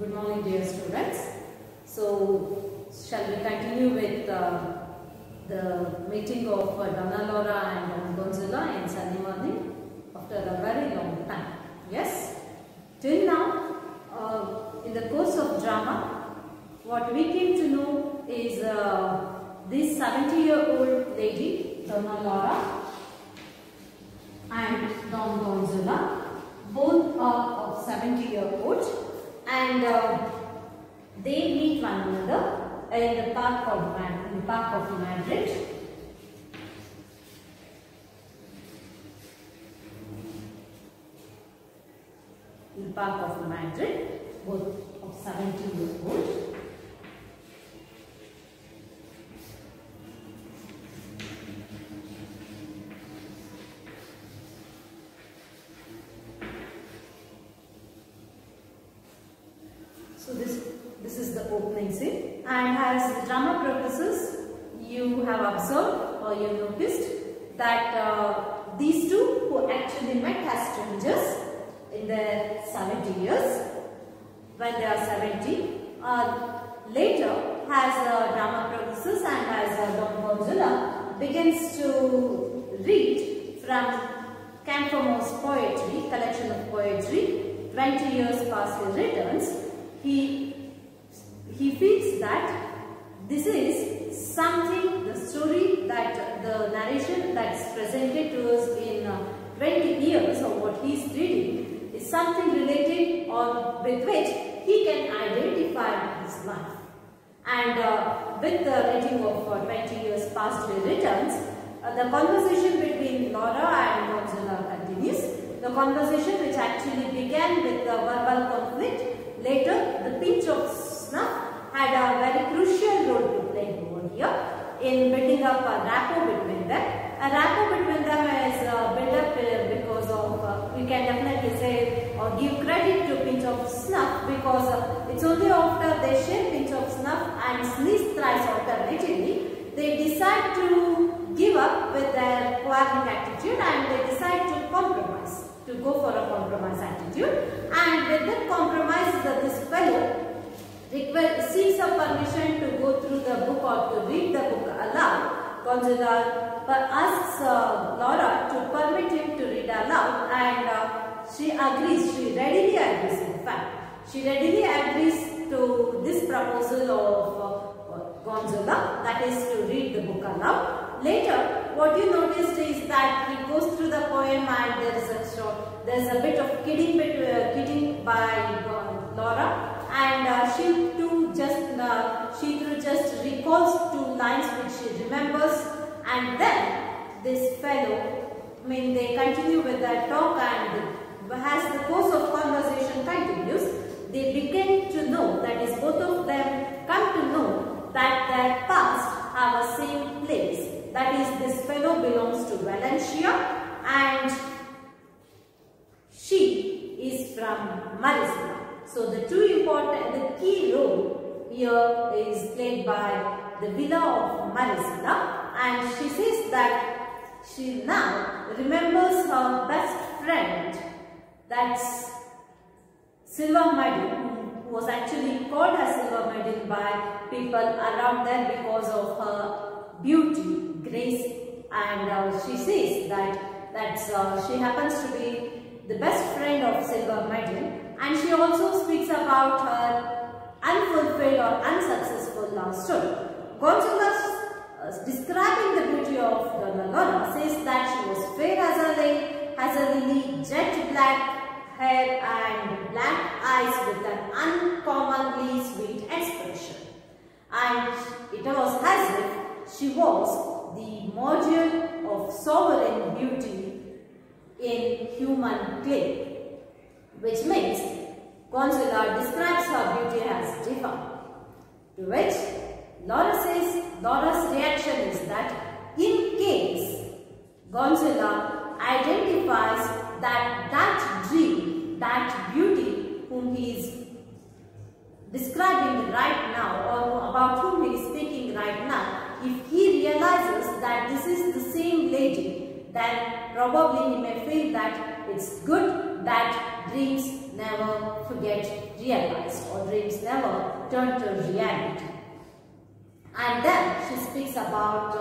Good morning, dear students. So, shall we continue with the meeting of Donna Laura and Gonzalo in Sunday morning after a very long time? Yes? Till now, in the course of drama, what we came to know is this 70-year-old lady, Donna Laura, and Don Gonzalo, both are of 70-year-old. And they meet one another in the park of Madrid. In the park of Madrid, both of 70-year-old. So this is the opening scene, and as the drama progresses, you have observed or you noticed that these two who actually met as strangers in their 70 years, when they are 70, later as the drama progresses and as Don Gonzalo begins to read from Campomo's poetry, collection of poetry, 20 years past he returns, he feels that this is something, the story that the narration that's presented to us in 20 years or what he is reading is something related or with which he can identify his life. And with the reading of 20 years past he returns, the conversation between Laura and Gonzalo continues. The conversation which actually began with the verbal conflict, later the pinch of snuff had a very crucial role to play over here in building up a rapport between them. A rapport between them is built up because of, we can definitely say or give credit to pinch of snuff because it's only after they share pinch of snuff and sneeze thrice alternatively, they decide to give up with their quarreling attitude and they decide to compromise, to go for a compromise attitude. And with that compromise, this fellow seeks a permission to go through the book or to read the book aloud. Gonzalo asks Laura to permit him to read aloud, and she agrees, she readily agrees in fact. She readily agrees to this proposal of Gonzalo, that is to read the book aloud. Later, what you noticed is that he goes through the poem and there is a bit of kidding by Laura, and she too just recalls two lines which she remembers, and then this fellow, they continue with their talk, and as the course of conversation continues, they begin to know, that is both of them come to know that their past have a same place. That is, this fellow belongs to Valencia and she is from Marisila. So the the key role here is played by the villa of Marisila, and she says that she now remembers her best friend, that's Silver Maiden, who was actually called as Silver Maiden by people around there because of her beauty, grace, and she says that she happens to be the best friend of Silver Maiden, and she also speaks about her unfulfilled or unsuccessful love story. Gonzalo, describing the beauty of Donna Laura, says that she was fair as a lily, jet black hair and black eyes with an uncommonly sweet expression. And it was as if she was the model of sovereign beauty in human clay, which means Gonzalo describes her beauty as divine. To which Laura's reaction is that in case Gonzalo identifies that dream, that beauty whom he is describing right now or about whom he is speaking right now, if he realizes that this is the same lady, then probably he may feel that it's good that dreams never get realized, or dreams never turn to reality. And then she speaks about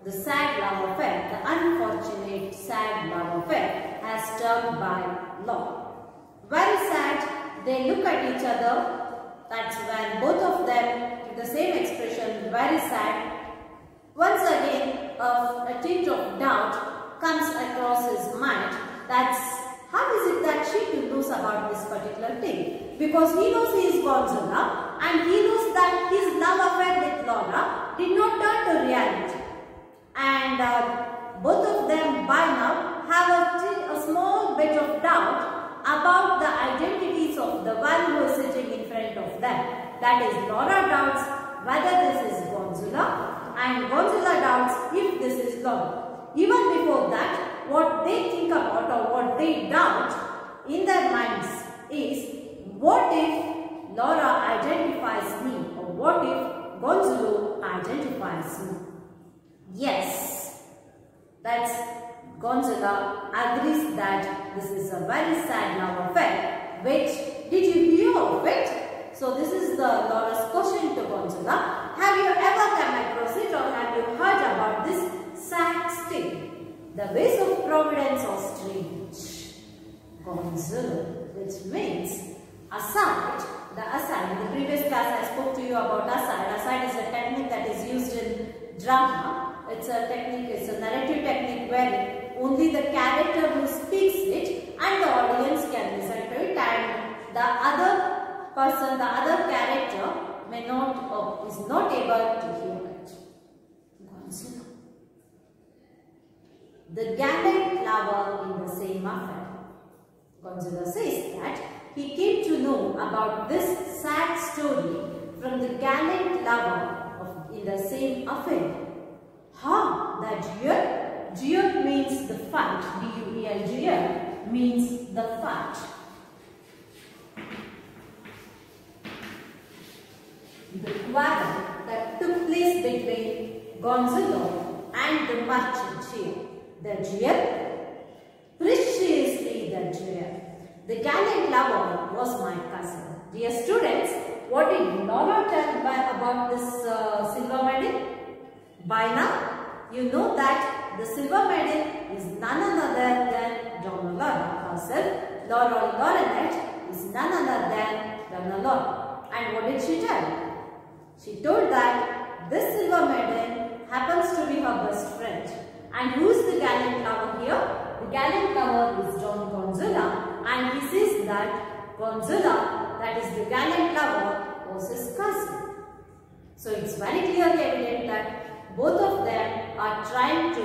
the sad love affair, the unfortunate sad love affair as termed by law. Very sad, they look at each other. That's when both of them, with the same expression, very sad. Once again, a tint of doubt comes across his mind. That's how is it that she knows about this particular thing? Because he knows he is Gonzalo, and he knows that his love affair with Laura did not turn to reality. And both of them by now have a small bit of doubt about the identities of the one who is sitting in front of them. That is, Laura doubts whether this is Gonzalo, and Gonzalo doubts if this is Laura. Even before that, what they think about or what they doubt in their minds is, what if Laura identifies me, or what if Gonzalo identifies me? Yes, that's Gonzalo agrees that this is a very sad love affair. Which, did you hear of it? So this is the Laura's question to Gonzalo. Have you ever come across it, or have you heard about this sad state? The ways of providence are strange. Gonzalo, which means aside. The aside, in the previous class I spoke to you about aside. Aside is a technique that is used in drama. It's a technique, it's a narrative technique where only the character who speaks it and the audience can listen to it, and the other person, the other character may not or is not able to hear it. Gonzalo. The gallant lover in the same affair. Gonzalo says that he came to know about this sad story from the gallant lover in the same affair. The duel? Duel means the fight. D-U-E-L, duel means the fight. The quarrel that took place between Gonzalo and the merchant here. The duel? Preciously the duel. The gallant lover was my cousin. Dear students, what did Laura tell about this silver medal? By now, you know that the silver medal is none other than Donna Laura herself. Laura Laurenet is none other than Donna Laura. And what did she tell? She told that this silver medal happens to be her best friend. And who is the gallant lover here? The gallant lover is Don Gonzalo, and he says that Gonzalo, that is the gallant lover, was his cousin. So it's very clearly evident that both of them are trying to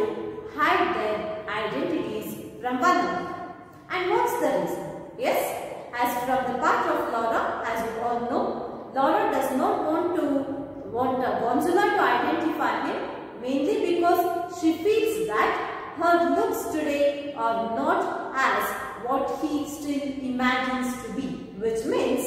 hide their identities from one another. And what's the reason? Yes, as from the part of Laura, as you all know, Laura does not want Gonzalo to identify him, mainly because she feels that her looks today are not as what he still imagines to be, which means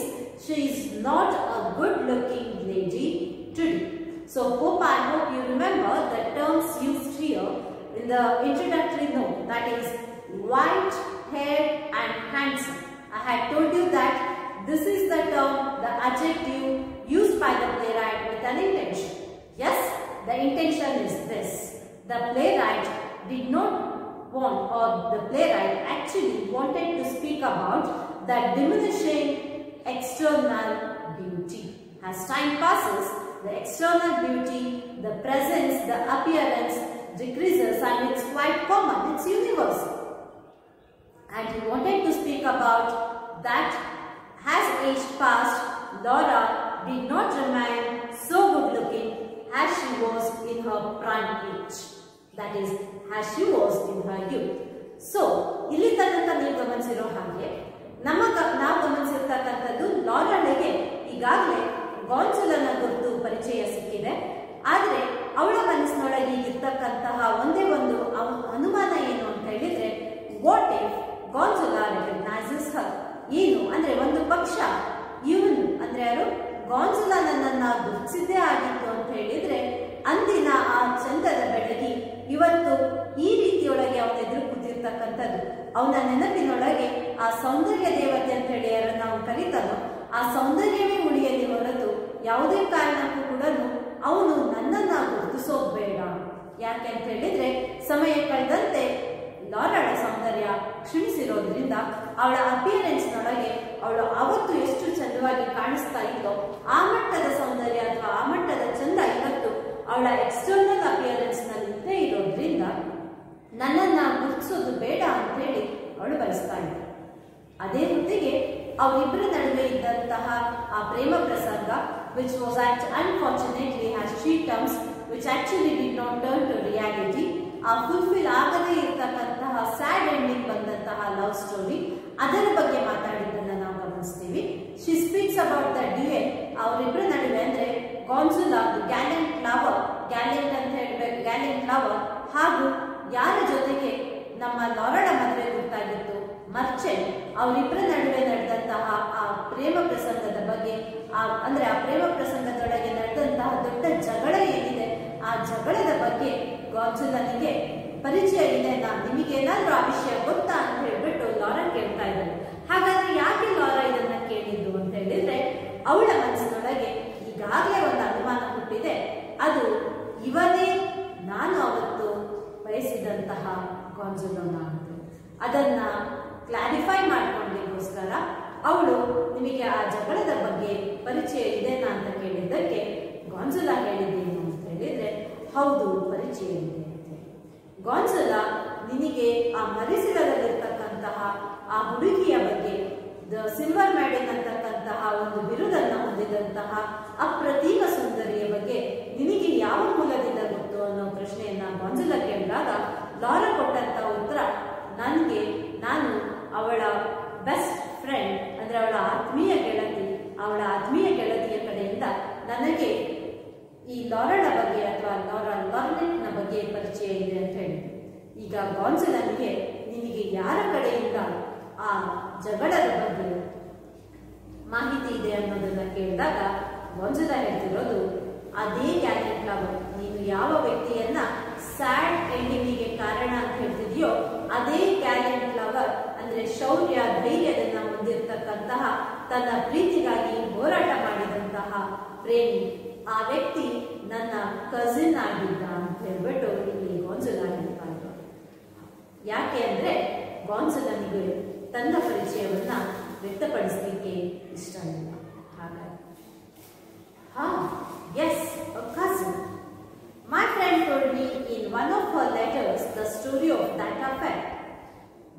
she is not a good-looking lady today. So I hope you remember the terms used here in the introductory note, that is white hair and handsome. I had told you that this is the term, the adjective used by the playwright with an intention. Yes, the intention is this. The playwright did not want, or the playwright actually wanted to speak about the diminishing external beauty. As time passes, the external beauty, the presence, the appearance decreases, and it's quite common, it's universal. And he wanted to speak about that as age passed, Laura did not remain so good looking as she was in her prime age. That is, as she was in her youth. So, ಇಲ್ಲಿ ತನಕ ನೀವು ಗಮನಿಸಿರೋ ಹಾಗೆ ನಾವು ಗಮನಿಸಿರ್ತಕ್ಕಂಥದ್ದು ಲಾರಾಳಿಗೆ ಈಗಾಗಲೇ ಗಾನ್ಜಲನ ಕುರಿತು ಪರಿಚಯ ಸಿಕ್ಕಿದೆ. ಆದರೆ ಅವಳ ಮನಸ್ಸಿನೊಳಗೆ ಇರ್ತಕ್ಕಂತಹ ಒಂದೇ ಒಂದು ಅನುಮಾನ ಏನು ಅಂತ ಹೇಳಿದ್ರೆ, ವಾಟ್ ಇಫ್ ಗಾನ್ಜಲಾ ರೆಕಗ್ನೈಸಸ್ ಹರ್? ಏನು ಅಂದ್ರೆ ಒಂದು ಪಕ್ಷ ಇವನು ಅಂದ್ರೆ ಯಾರು ಗಾನ್ಜಲಾ ನನ್ನನ್ನ ಗುರುತಿಸಿದ್ದೇ ಆಗಿತ್ತು ಅಂತ ಹೇಳಿದ್ರೆ, ಅಂದಿನ ಆ ಚಂದದ ಬೆಳಗಿ ಇವತ್ತು ಈ ರೀತಿಯೊಳಗೆ ಅವನ ಎದುರು ಕೂತಿರ್ತಕ್ಕಂಥದ್ದು, ಅವನ ನೆನಪಿನೊಳಗೆ ಆ ಸೌಂದರ್ಯ ದೇವತೆ ಅಂತ ಹೇಳಿ ಯಾರನ್ನ ನಾವು ಕರೀತಾನೋ ಆ ಸೌಂದರ್ಯವೇ ಉಳಿಯಲಿ ಹೊರತು ಯಾವುದೇ ಕಾರಣಕ್ಕೂ ಕೂಡ ಅವನು ನನ್ನನ್ನ ಗುರುತಿಸೋದು ಬೇಡ. ಯಾಕೆ ಅಂತ ಹೇಳಿದ್ರೆ ಸಮಯ ಕಳೆದಂತೆ ಲಾರಾಳ ಸೌಂದರ್ಯ ಕ್ಷೀಣಿಸಿರೋದ್ರಿಂದ ಅವಳ ಅಪಿಯರೆನ್ಸ್ ನೊಳಗೆ ಅವಳು ಅವತ್ತು ಎಷ್ಟು ಚಂದವಾಗಿ ಕಾಣಿಸ್ತಾ ಇದ್ದೋ ಆ ಮಟ್ಟದ ಸೌಂದರ್ಯ ಅಥವಾ ಆ ಮಟ್ಟದ ಚಂದ ಇವತ್ತು ಅವಳ ಎಕ್ಸ್ಟರ್ನಲ್ ಅಪಿಯರೆನ್ಸ್ ನಲ್ಲಿ ಇದ್ದೇ ಇರೋದ್ರಿಂದ ನನ್ನನ್ನ ಗುರುತಿಸೋದು ಬೇಡ ಅಂತ ಹೇಳಿ ಅವಳು ಬಯಸ್ತಾ ಇದ್ದ. ಅದೇ ಹೊತ್ತಿಗೆ ಅವರಿಬ್ಬರ ನಡುವೆ ಇದ್ದಂತಹ ಆ ಪ್ರೇಮ ಪ್ರಸಂಗ which was unfortunately has she terms which actually did not turn to reality, ಆ ಫುಲ್ಫಿಲ್ ಆಗದೇ ಇರತಕ್ಕಂತಹ ಸ್ಯಾಡ್ ಎಂಡಿಂಗ್ ಬಂದಂತಹ ಲವ್ ಸ್ಟೋರಿ ಅದರ ಬಗ್ಗೆ ಮಾತಾಡಿದ್ದನ್ನ ನಾವು ಗಮನಿಸ್ತೀವಿ. She speaks about the duel ಅವರಿಬ್ಬರ ನಡುವೆ ಅಂದ್ರೆ ಗಾನ್ಸುಲಾ ಗ್ಯಾಲೆಂಟ್ ಲವರ್, ಗ್ಯಾಲೆಂಟ್ ಅಂತ ಹೇಳ್ಬೇಕು, ಗ್ಯಾಲೆಂಟ್ ಲವರ್ ಹಾಗೂ ಯಾರ ಜೊತೆಗೆ ನಮ್ಮ ಲಾರಾಳ ಮದುವೆ ಗೊತ್ತಾಗಿತ್ತು ಮರ್ಚೆಂಟ್, ಅವರಿಬ್ಬರ ನಡುವೆ ನಡೆದಂತಹ ಆ ಪ್ರೇಮ ಪ್ರಸಂಗದ ಬಗ್ಗೆ ಅಂದ್ರೆ ಆ ಪ್ರೇಮ ಪ್ರಸಂಗದೊಳಗೆ ನಡೆದಂತಹ ದೊಡ್ಡ ಜಗಳ ಏನಿದೆ ಆ ಜಗಳದ ಬಗ್ಗೆ ಗಾನ್ಸುಲನಿಗೆ ಪರಿಚಯ ಇದೆ, ನಿಮಗೇನಾದ್ರೂ ಆ ವಿಷಯ ಗೊತ್ತಾ ಅಂತ ಹೇಳ್ಬಿಟ್ಟು ಲಾರಾ ಕೇಳ್ತಾ ಇದ್ದಾರೆ. ಹಾಗಾದ್ರೆ ಯಾಕೆ ಲಾರಾ ಇದನ್ನ ಕೇಳಿದ್ದು ಅಂತ ಹೇಳಿದ್ರೆ ಅವಳ ಮನಸ್ಸಿನೊಳಗೆ ಈಗಾಗಲೇ ಒಂದು ಅನುಮಾನ ಹುಟ್ಟಿದೆ, ಅದು ಇವನೇ ನಾನು ಅವತ್ತು ಬಯಸಿದಂತಹ ಗಾನ್ಸುಲನ ಅಂತ. ಅದನ್ನ ಕ್ಲಾರಿಫೈ ಮಾಡ್ಕೊಳ್ಳಿಕ್ಕೋಸ್ಕರ ಅವಳು ನಿಮಗೆ ಆ ಜಗಳದ ಬಗ್ಗೆ ಪರಿಚಯ ಇದೆನಾ ಅಂತ ಕೇಳಿದ್ದಕ್ಕೆ ಗಾನ್ಸುಲಾ ಹೇಳಿದ್ದೇನು ಅಂತ ಹೇಳಿದ್ರೆ ಹೌದು ಪರಿಚಯ ಇದೆ ಅಂತ ಹೇಳಿ. ಗಾನ್ಸುಲಾ ನಿನಗೆ ಆ ಮರಿಸಿಲದಲ್ಲಿರ್ತಕ್ಕಂತಹ ಆ ಹುಡುಗಿಯ ಬಗ್ಗೆ ದ ಸಿಲ್ವರ್ ಮ್ಯಾಡಿನ್ ಅಂತಕ್ಕಂತಹ ಒಂದು ಬಿರುದನ್ನ ಹೊಂದಿದಂತಹ ಅಪ್ರತಿಮ ಸುಂದರಿಯ ಬಗ್ಗೆ ನಿನಗೆ ಯಾವ ಮೂಲದಿಂದ ಗೊತ್ತು ಅನ್ನೋ ಪ್ರಶ್ನೆಯನ್ನ ಗಾನ್ಸುಲಾ ಕೇಳಿದಾಗ ಲಾರಾ ಕೊಟ್ಟಂತ ಉತ್ತರ ನಾನು ಅವಳ ಬೆಸ್ಟ್ ಫ್ರೆಂಡ್ ಅಂದ್ರೆ ಅವಳ ಆತ್ಮೀಯ ಗೆಳತಿಯ ಕಡೆಯಿಂದ ನನಗೆ ಈ ಲಾರಾಳ ಬಗ್ಗೆ ಅಥವಾ ಲಾರೆಂಟ್ನ ಬಗ್ಗೆ ಪರಿಚಯ ಇದೆ ಅಂತ ಹೇಳಿದ್ರು. ಈಗ ಗಾನ್ಸುಲನಿಗೆ ನಿನಗೆ ಯಾರ ಕಡೆಯಿಂದ ಆ ಜಗಳದ ಬಗ್ಗೆ ಮಾಹಿತಿ ಇದೆ ಅನ್ನೋದನ್ನ ಕೇಳಿದಾಗ ಗಾನ್ಸುಲಾ ಹೇಳ್ತಿರೋದು ಅದೇ ಗ್ಯಾಲೆಂಟ್ ಲವರ್, ನೀನು ಯಾವ ವ್ಯಕ್ತಿಯನ್ನ ಸ್ಯಾಡ್ ಎಂಡಿಂಗಿಗೆ ಕಾರಣ ಅಂತ ಹೇಳ್ತಿದ್ಯೋ ಅದೇ ಗ್ಯಾಲೆಂಟ್ ಲವರ್ ಅಂದ್ರೆ ಶೌರ್ಯ ಧೈರ್ಯದನ್ನ ಹೊಂದಿರತಕ್ಕಂತಹ ತನ್ನ ಪ್ರೀತಿಗಾಗಿ ಹೋರಾಟ ಮಾಡಿದಂತಹ ಪ್ರೇಮಿ, ಆ ವ್ಯಕ್ತಿ ನನ್ನ ಕಸಿನ್ ಆಗಿದ್ದ ಅಂತ ಹೇಳ್ಬಿಟ್ಟು ಇಲ್ಲಿ ಗಾನ್ಸುಲಾ ಹೇಳ್ತಾ ಇದ್ರು. ಯಾಕೆ ಅಂದ್ರೆ ಗಾನ್ಸುಲನಿಗೆ ತನ್ನ ಪರಿಚಯವನ್ನ ವ್ಯಕ್ತಪಡಿಸಲಿಕ್ಕೆ ಇಷ್ಟ ಇಲ್ಲ. ಹಾಗಾಗಿ yes, a cousin. My friend told me in one of her letters the story of that affair,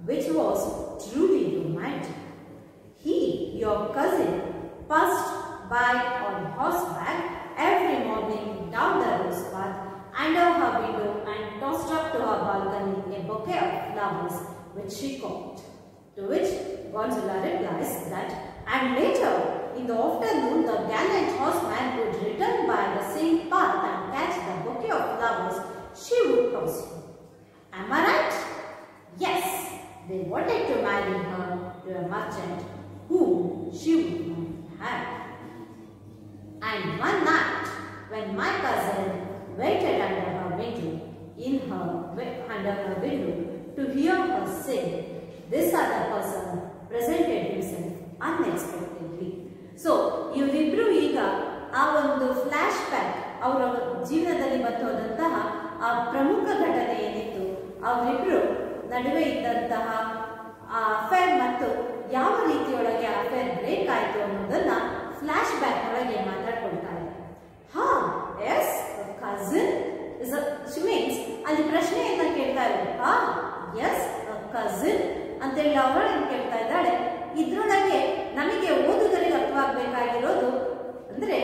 which was truly romantic. He, your cousin, passed by on horseback every morning down the rose path under her window and tossed up to her balcony a bouquet of flowers which she caught. To which Gonzalo replies that, and later in the afternoon the gallant horseman would return by the same path and catch the bouquet of flowers she would toss him. Am I right? Yes, they wanted to marry her to a merchant whom she would not have. And one night, when my cousin waited under her window to hear her sing, this other person presented himself unexpectedly. So, ಇವರಿಬ್ರು ಈಗ ಆ ಒಂದು flash back ಅವರ ಜೀವನದಲ್ಲಿ ಬಂದೋದಂತಹ ಆ ಪ್ರಮುಖ ಘಟನೆ ಏನಿತ್ತು, ಅವರಿಬ್ರು ನಡುವೆ ಇದ್ದಂತಹ ಆ ಅಫೇರ್ ಮತ್ತು ಯಾವ ರೀತಿಯೊಳಗೆ ಅಫೇರ್ ಬ್ರೇಕ್ ಆಯಿತು ಅನ್ನೋದನ್ನ ಫ್ಲಾಶ್ ಬ್ಯಾಕ್ ಒಳಗೆ ಮಾತಾಡ್ಕೊಳ್ತಾ ಇದ್ದಾರೆ. Yes cousin is she means ಅಲ್ಲಿ ಪ್ರಶ್ನೆಯನ್ನ ಕೇಳ್ತಾ ಇದ್ದಾರೆ. ಎಸ್ ಕಸಿನ್ ಅಂತೇಳಿ ಅವಳು ಏನ್ ಕೇಳ್ತಾ ಇದ್ದಾಳೆ, ಇದ್ರೊಳಗೆ ನಮಗೆ ಓದುಗರಿಗೆ ಅರ್ಥವಾಗಬೇಕಾಗಿರೋದು ಅಂದ್ರೆ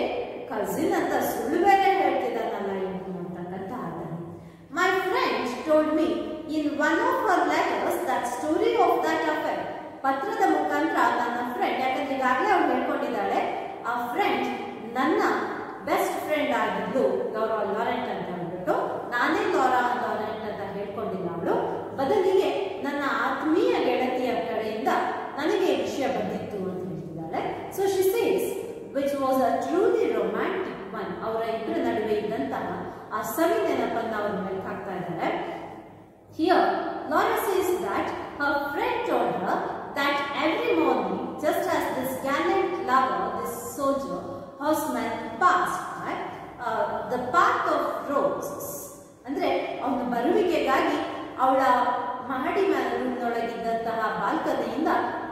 ಕಸಿನ್ ಅಂತ ಸುಳ್ಳು ಬೇರೆ ಹೇಳ್ತಿದ್ದಾನಲ್ಲ ಇವನು ಅಂತಕ್ಕಂಥ ಆತನು. My friend told me in one of her letters that story of that affair. ಪತ್ರದ ಮುಖಾಂತರ ನನ್ನ ಫ್ರೆಂಡ್, ಯಾಕಂದ್ರೆ ಈಗಾಗಲೇ ಅವಳು ಹೇಳ್ಕೊಂಡಿದ್ದಾಳೆ ಆ ಫ್ರೆಂಡ್ ನನ್ನ ಬೆಸ್ಟ್ ಫ್ರೆಂಡ್ ಆಗಿದ್ದು ಲಾರೆಂಟ್ ಅಂತ ಹೇಳ್ಬಿಟ್ಟು, ನಾನೇ ಲಾರೆಂಟ್ ಅಂತ ಹೇಳ್ಕೊಂಡಿಲ್ಲ ಅವಳು, ಬದಲಿಗೆ ನನ್ನ ಆತ್ಮೀಯ ಗೆಳತಿಯ ಕಡೆಯಿಂದ ನನಗೆ ಈ ವಿಷಯ ಬಂದಿತ್ತು ಅಂತ ಹೇಳ್ತಿದ್ದಾಳೆ. So she says which was a truly romantic one. ಅವರ ಇಬ್ಬರ ನಡುವೆ ಇದ್ದಂತಹ ಆ ಸವಿ ನೆನಪನ್ನು ಅವರು ಮೆಲ್ಕ್ ಹಾಕ್ತಾ ಇದ್ದಾರೆ. Here, Laura says that her friend told her that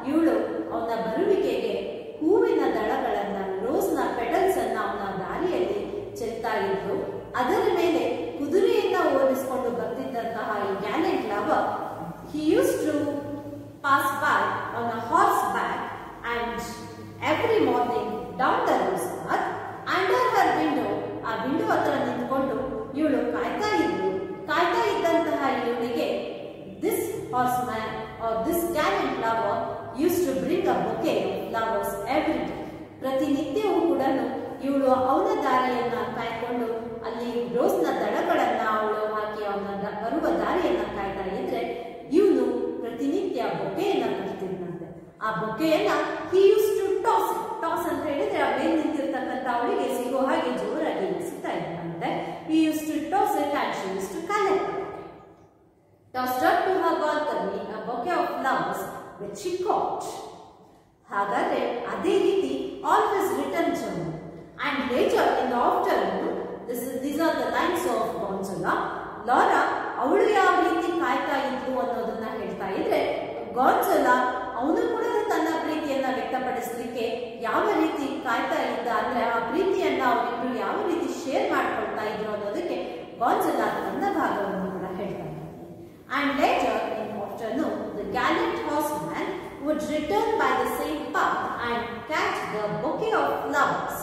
ಇವಳು ಅವನ ಬರುವಿಕೆಗೆ ಹೂವಿನ ದಳಗಳನ್ನ, ರೋಸ್ನ ಪೆಟಲ್ಸ್ ಅನ್ನ ಅವನ ದಾರಿಯಲ್ಲಿ ಚೆಲ್ತಾ ಇದ್ದು, ಅದರ ಮೇಲೆ ಕುದುರೆಯನ್ನ ಓಡಿಸಿಕೊಂಡು ಬರ್ತಿದ್ದಂತಹ ಈ gallant lover, he used to pass by on a horseback and every morning down the rose path under her window, ಆ ವಿಂಡೋ ಹತ್ರ ನಿಂತ್ಕೊಂಡು ಇವಳು ಕಾಯ್ತಾ ಇದ್ದಂತಹ ಇವಳಿಗೆ this horseman or this gallant lover used to bring a bouquet of flowers every day. ಪ್ರತಿನಿತ್ಯವೂ ಕೂಡ ಇವಳು ಅವನ ದಾರಿಯನ್ನ ಕಾಯ್ಕೊಂಡು ಅಲ್ಲಿ ರೋಸ್ನ ದಳಗಳನ್ನ ಅವಳು ಹಾಕಿ ಅವನ ಬರುವ ದಾರಿಯನ್ನ ಕಾಯ್ತಾ ಇದ್ರೆ ಇವನು ಪ್ರತಿನಿತ್ಯ ಬೊಕೆಯನ್ನ ಕಟ್ತಿದ್ದಂತೆ. ಆ ಬೊಕೆಯನ್ನ he used to toss it. Toss ಅಂತ ಹೇಳಿದ್ರೆ ಆ ಮೇಲೆ ನಿಂತಿರ್ತಕ್ಕಂಥ ಅವಳಿಗೆ ಸಿಗೋ ಹಾಗೆ ಜೋರಾಗಿ ಎಸಿತಾ ಇದ್ದಂತೆ. he used to toss it and she used to collect it. Tossed up to her balcony a bouquet of flowers which she caught. ಹಾಗಾದ್ರೆ ಅದೇ ರೀತಿ always return journey. And later in the afternoon, these are the lines of Gonzalo. Laura ಅವಳು ಯಾವ ರೀತಿ ಕಾಯ್ತಾ ಇದ್ಲು ಅನ್ನೋದನ್ನ ಹೇಳ್ತಾ ಇದ್ರೆ, ಗಾನ್ಜಲಾ ಅವನು ಕೂಡ ತನ್ನ ಪ್ರೀತಿಯನ್ನ ವ್ಯಕ್ತಪಡಿಸಲಿಕ್ಕೆ ಯಾವ ರೀತಿ ಕಾಯ್ತಾ ಇದ್ದ ಅಂದ್ರೆ, ಆ ಪ್ರೀತಿಯನ್ನ ಅವರಿಬ್ರು ಯಾವ ರೀತಿ ಶೇರ್ ಮಾಡ್ಕೊಳ್ತಾ ಇದ್ರು ಅನ್ನೋದಕ್ಕೆ ಗಾನ್ಜಲಾ ತನ್ನ ಭಾಗವನ್ನು ಕೂಡ ಹೇಳ್ತಾ ಇದ್ದಾರೆ. And later in the afternoon, the gallant horseman would return by the same path and catch the bouquet of flowers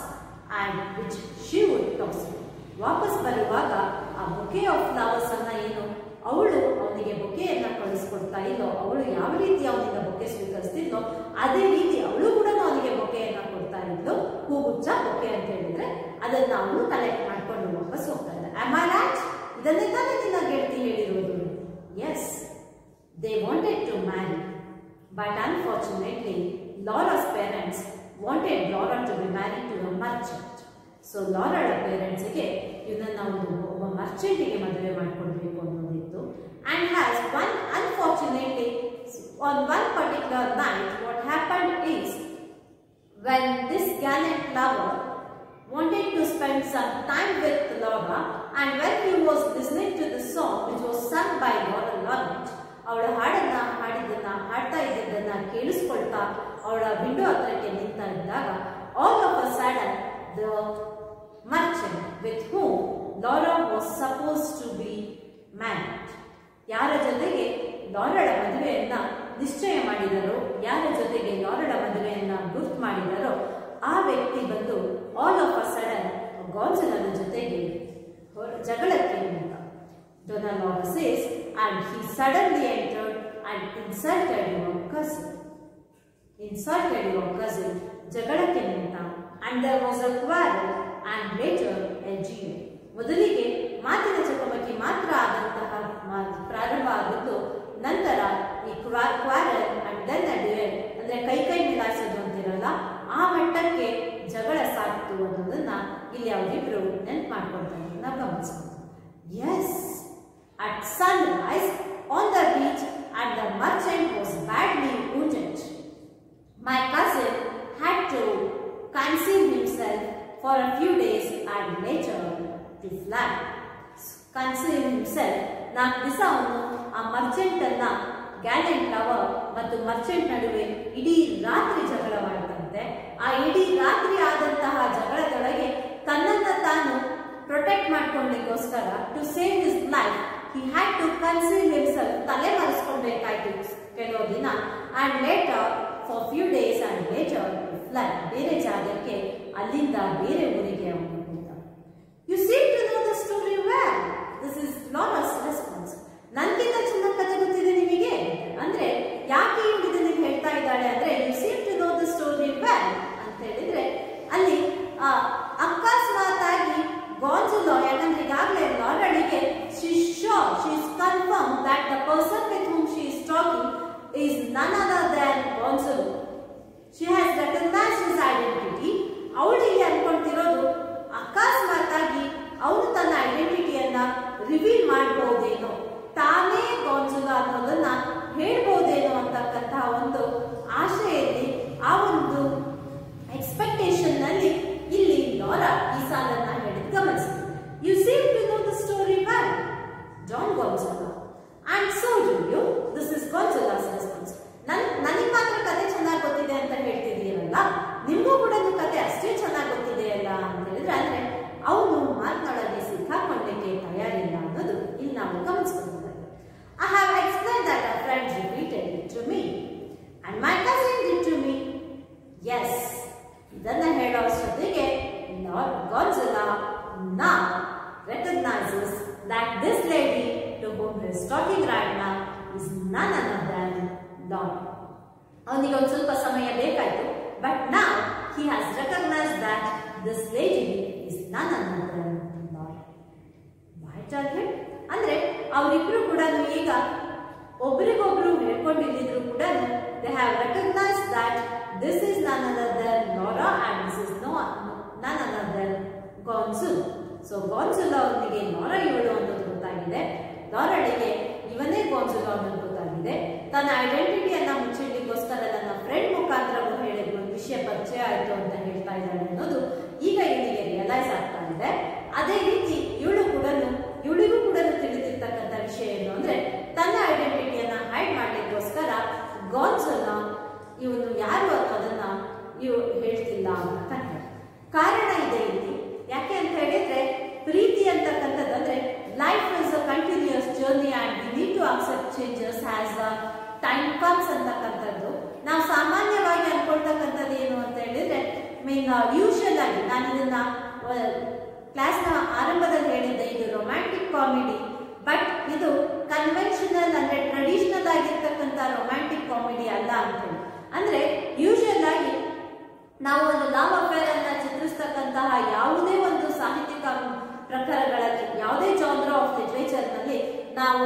and which she would toss it. ವಾಪಸ್ ಬರುವಾಗ ಆ ಬೊಕೆ ಆಫ್ ಫ್ಲವರ್ಸ್ ಅನ್ನ ಏನು ಅವಳು ಅವನಿಗೆ ಬೊಕೆಯನ್ನ ಕಳಿಸ್ಕೊಡ್ತಾ ಇಲ್ಲೋ, ಅವಳು ಯಾವ ರೀತಿ ಅವನಿಗೆ ಬೊಕೆ ಸ್ವೀಕರಿಸ್ತಿದ್ಲೋ ಅದೇ ರೀತಿ ಅವಳು ಕೂಡ ಅವನಿಗೆ ಬೊಕೆಯನ್ನ ಕೊಡ್ತಾ ಇದ್ಲು. ಹೂಗುಚ್ಚ ಬೊಕೆ ಅಂತ ಹೇಳಿದ್ರೆ ಅದನ್ನ ಅವಳು ಕಲೆಕ್ಟ್ ಮಾಡ್ಕೊಂಡು ವಾಪಸ್ ಹೋಗ್ತಾ ಇದ್ದ. Am I right? ಇದನ್ನೇ ತಾನೇ ನಿನ್ನ ಗೆಳತಿ ಹೇಳಿರೋದು. Yes, they wanted to marry, but unfortunately Laura's parents wanted Laura to be married to a merchant. So ಲಾರಾಳ ಪೇರೆಂಟ್ಸ್ಗೆ ಇವನನ್ನ ಒಬ್ಬ ಮರ್ಚೆಂಟಿಗೆ ಮದುವೆ ಮಾಡಿಕೊಡ್ಬೇಕು ಅನ್ನೋದಿತ್ತು. And has one unfortunately on one particular night what happened is when this gallant lover wanted to spend some time with Laura and when he was listening to the song which was sung by Laura Lawrence, ಅವಳ ಹಾಡ್ತಾ ಇದ್ದದನ್ನ ಕೇಳಿಸ್ಕೊಳ್ತಾ ಅವಳ window ಹತ್ರಕ್ಕೆ ನಿಂತ ಇದ್ದಾಗ all of a sudden the merchant with whom Laura was supposed to be married, ಯಾರ ಜೊತೆಗೆ ಲಾರಳ ಮದುವೆಯನ್ನ ನಿಶ್ಚಯ ಮಾಡಿದರೋ, ಯಾರ ಜೊತೆಗೆ ಲಾರಳ ಮದುವೆಯನ್ನ ಗುರ್ತು ಮಾಡಿದರೋ ಆ ವ್ಯಕ್ತಿ ಬಂದು ಆಲ್ ಆಫ್ ಅ ಸಡನ್ ಗಾನ್ಜಲನ ಜೊತೆಗೆ ಜಗಳಕ್ಕೆ ನಿಂತ. Donna Laura says, and he suddenly entered and insulted your cousin. ಜಗಳಕ್ಕೆ ನಿಂತ. And there was a quarrel and later a duel. ಮೊದಲಿಗೆ ಮಾತಿನ ಚಕಮಕಿ ಮಾತ್ರ ಆದಂತಹ ಪ್ರಾರಂಭ ಆಗಿದ್ದು, ನಂತರ ಈ quarrel and then a duel ಅಂದ್ರೆ ಕೈ ಮಿಲಾಯಿಸೋದು ಅಂತಿರಲ್ಲ, ಆ ಮಟ್ಟಕ್ಕೆ ಜಗಳ ಸಾಕ್ತು ಅನ್ನೋದನ್ನ ಇಲ್ಲಿ ಅವರಿಬ್ರು ನೆನ್ಪು ಮಾಡ್ಕೊಳ್ತಾರೆ. ನಾವು ಗಮನಿಸಬಹುದು. Yes, at sunrise on the beach and the merchant was badly wounded. My cousin had to conceal himself for a few days and later to fly. Conceal himself. 4 ದಿವಸ ಅವನು ಆ ಮರ್ಚೆಂಟ್ ಅನ್ನ, ಗ್ಯಾಲೆಂಟ್ ಲವರ್ ಮತ್ತು ಮರ್ಚೆಂಟ್ ನಡುವೆ ಇಡೀ ರಾತ್ರಿ ಜಗಳವಾಯಿತಂತೆ. ಆ ಇಡೀ ರಾತ್ರಿ ಆದಂತಹ ಜಗಳದೊಳಗೆ ತನ್ನನ್ನ ತಾನು ಪ್ರೊಟೆಕ್ಟ್ ಮಾಡ್ಕೊಳ್ಳಿಕ್ಕೋಸ್ಕರ to save his life he had to conceal himself. ತಲೆ ಮರೆಸ್ಕೊಳ್ಬೇಕಾಯ್ತು ಕೆಲವು ದಿನ. and later for few days and later fly. ಬೇರೆ ಜಾಗಕ್ಕೆ, ಅಲ್ಲಿಂದ ಬೇರೆ ಊರಿಗೆ ಅವನು ಹೋದ. You seem to know the story well. This is Laura's response. ನನಗಿಂತ ಚೆನ್ನಾಗಿ ಕಥೆ ಗೊತ್ತಿದೆ ನಿಮಗೆ ಅಂದ್ರೆ ಯಾಕೆ ಇದನ್ನ ಹೇಳ್ತಾ ಇದ್ದಾಳೆ ಅಂದ್ರೆ you seem to know the story well ಅಂತ ಹೇಳಿದ್ರೆ ಅಲ್ಲಿ ಅಕಸ್ಮಾತಾಗಿ ಗಾನ್ಜಲೋ, ಯಾಕಂದ್ರೆ ಈಗಾಗಲೇ ಲಾರಳಿಗೆ she is sure, she is confirmed that the person with whom she is talking is none other than Gonzalo. She has recognized his identity. ಅವಳು ಇಲ್ಲಿ ಅನ್ಕೊಳ್ತಿರೋದು ಅಕಸ್ಮಾತಾಗಿ ಅವನು ತನ್ನ ಐಡೆಂಟಿಟಿಯನ್ನ ರಿವೀಲ್ ಮಾಡಬಹುದೇನೋ, ತಾನೇ ಗಾನ್ಜಲೋ ಅನ್ನೋದನ್ನ ಹೇಳ್ಬಹುದೇನೋ ಅಂತಕ್ಕಂತಹ ಒಂದು ಆಶೆ Gonzalo now recognizes that this lady to whom he is talking right now is none other than Laura. ಅವನಿಗೆ ಒಂದು ಸ್ವಲ್ಪ ಸಮಯ ಬೇಕಾಯಿತು, but now he has recognized that this lady is none other than Laura. Why tell him? ಅಂದ್ರೆ ಅವರಿಬ್ರು ಕೂಡ ಈಗ ಒಬ್ಬರಿಗೊಬ್ರು ಹೇಳ್ಕೊಂಡಿದ್ರು ಕೂಡ they have recognized that this is none other than Laura and this is none other than Gonzalo. So Gonzalo ಅವನಿಗೆ Laura ಇವಳು ಅನ್ನೋದು ಗೊತ್ತಾಗಿದೆ, Lauraಳಿಗೆ ಇವನೇ Gonzalo ಅನ್ನೋದು ಗೊತ್ತಾಗಿದೆ. ತನ್ನ ಐಡೆಂಟಿಟಿಯನ್ನ ಮುಚ್ಚಿಡ್ಲಿಕ್ಕೋಸ್ಕರ ನನ್ನ ಫ್ರೆಂಡ್ ಮುಖಾಂತರ ಹೇಳಿದ ಒಂದು ವಿಷಯ ಪರಿಚಯ ಆಯಿತು ಅಂತ ಹೇಳ್ತಾ ಇದ್ದಾಳೆ ಅನ್ನೋದು ಈಗ ಇವನಿಗೆ ರಿಯಲೈಸ್ ಆಗ್ತಾ ಇದೆ. ಅದೇ ರೀತಿ ಇವಳಿಗೂ ಕೂಡ ತಿಳಿದಿರ್ತಕ್ಕಂಥ ವಿಷಯ ಏನು ಅಂದ್ರೆ ತನ್ನ ಐಡೆಂಟಿಟಿಯನ್ನ ಹೈಡ್ ಮಾಡ್ಲಿಕ್ಕೋಸ್ಕರ ಗಾನ್ಸಲೋ ಇವನು ಯಾರು ಅನ್ನೋದನ್ನ ಹೇಳ್ತಿಲ್ಲ ಅಂತ ಹೇಳಿ. ಕಾರಣ ಇದೆ ಇಲ್ಲಿ. ಯಾಕೆ ಅಂತ ಹೇಳಿದ್ರೆ ಪ್ರೀತಿ ಅಂತಕ್ಕಂಥದ್ದು ಅಂದ್ರೆ life is a continuous journey and we need to accept changes as a time comes ಅಂತಕ್ಕಂಥದ್ದು. ನಾವು ಸಾಮಾನ್ಯವಾಗಿ ಅನ್ಕೊಳ್ತಕ್ಕಂಥದ್ದು ಏನು ಅಂತ ಹೇಳಿದ್ರೆ ಯೂಶುವಲ್ ಆಗಿ ನಾನು ಇದನ್ನ ಕ್ಲಾಸ್ನ ಆರಂಭದಲ್ಲಿ ಹೇಳಿದ್ದೆ, ಇದು ರೊಮ್ಯಾಂಟಿಕ್ ಕಾಮಿಡಿ, ಬಟ್ ಇದು ಕನ್ವೆನ್ಷನಲ್ ಅಂದ್ರೆ ಟ್ರೆಡಿಷನಲ್ ಆಗಿರ್ತಕ್ಕಂಥ ರೊಮ್ಯಾಂಟಿಕ್ ಕಾಮಿಡಿ ಅಲ್ಲ ಅಂತ ಹೇಳಿ. ಅಂದ್ರೆ ಯೂಶುವಲ್ ಆಗಿ ನಾವು ಒಂದು ಲವ್ ಅಫೇರ್ ಅನ್ನ ಚಿತ್ರಿಸ್ತಕ್ಕಂತಹ ಯಾವುದೇ ಒಂದು ಸಾಹಿತ್ಯಿಕ ಪ್ರಕಾರಗಳಲ್ಲಿ, ಯಾವುದೇ ಜಾನ್ರ ಆಫ್ ಲಿಟರೇಚರ್ ನಲ್ಲಿ ನಾವು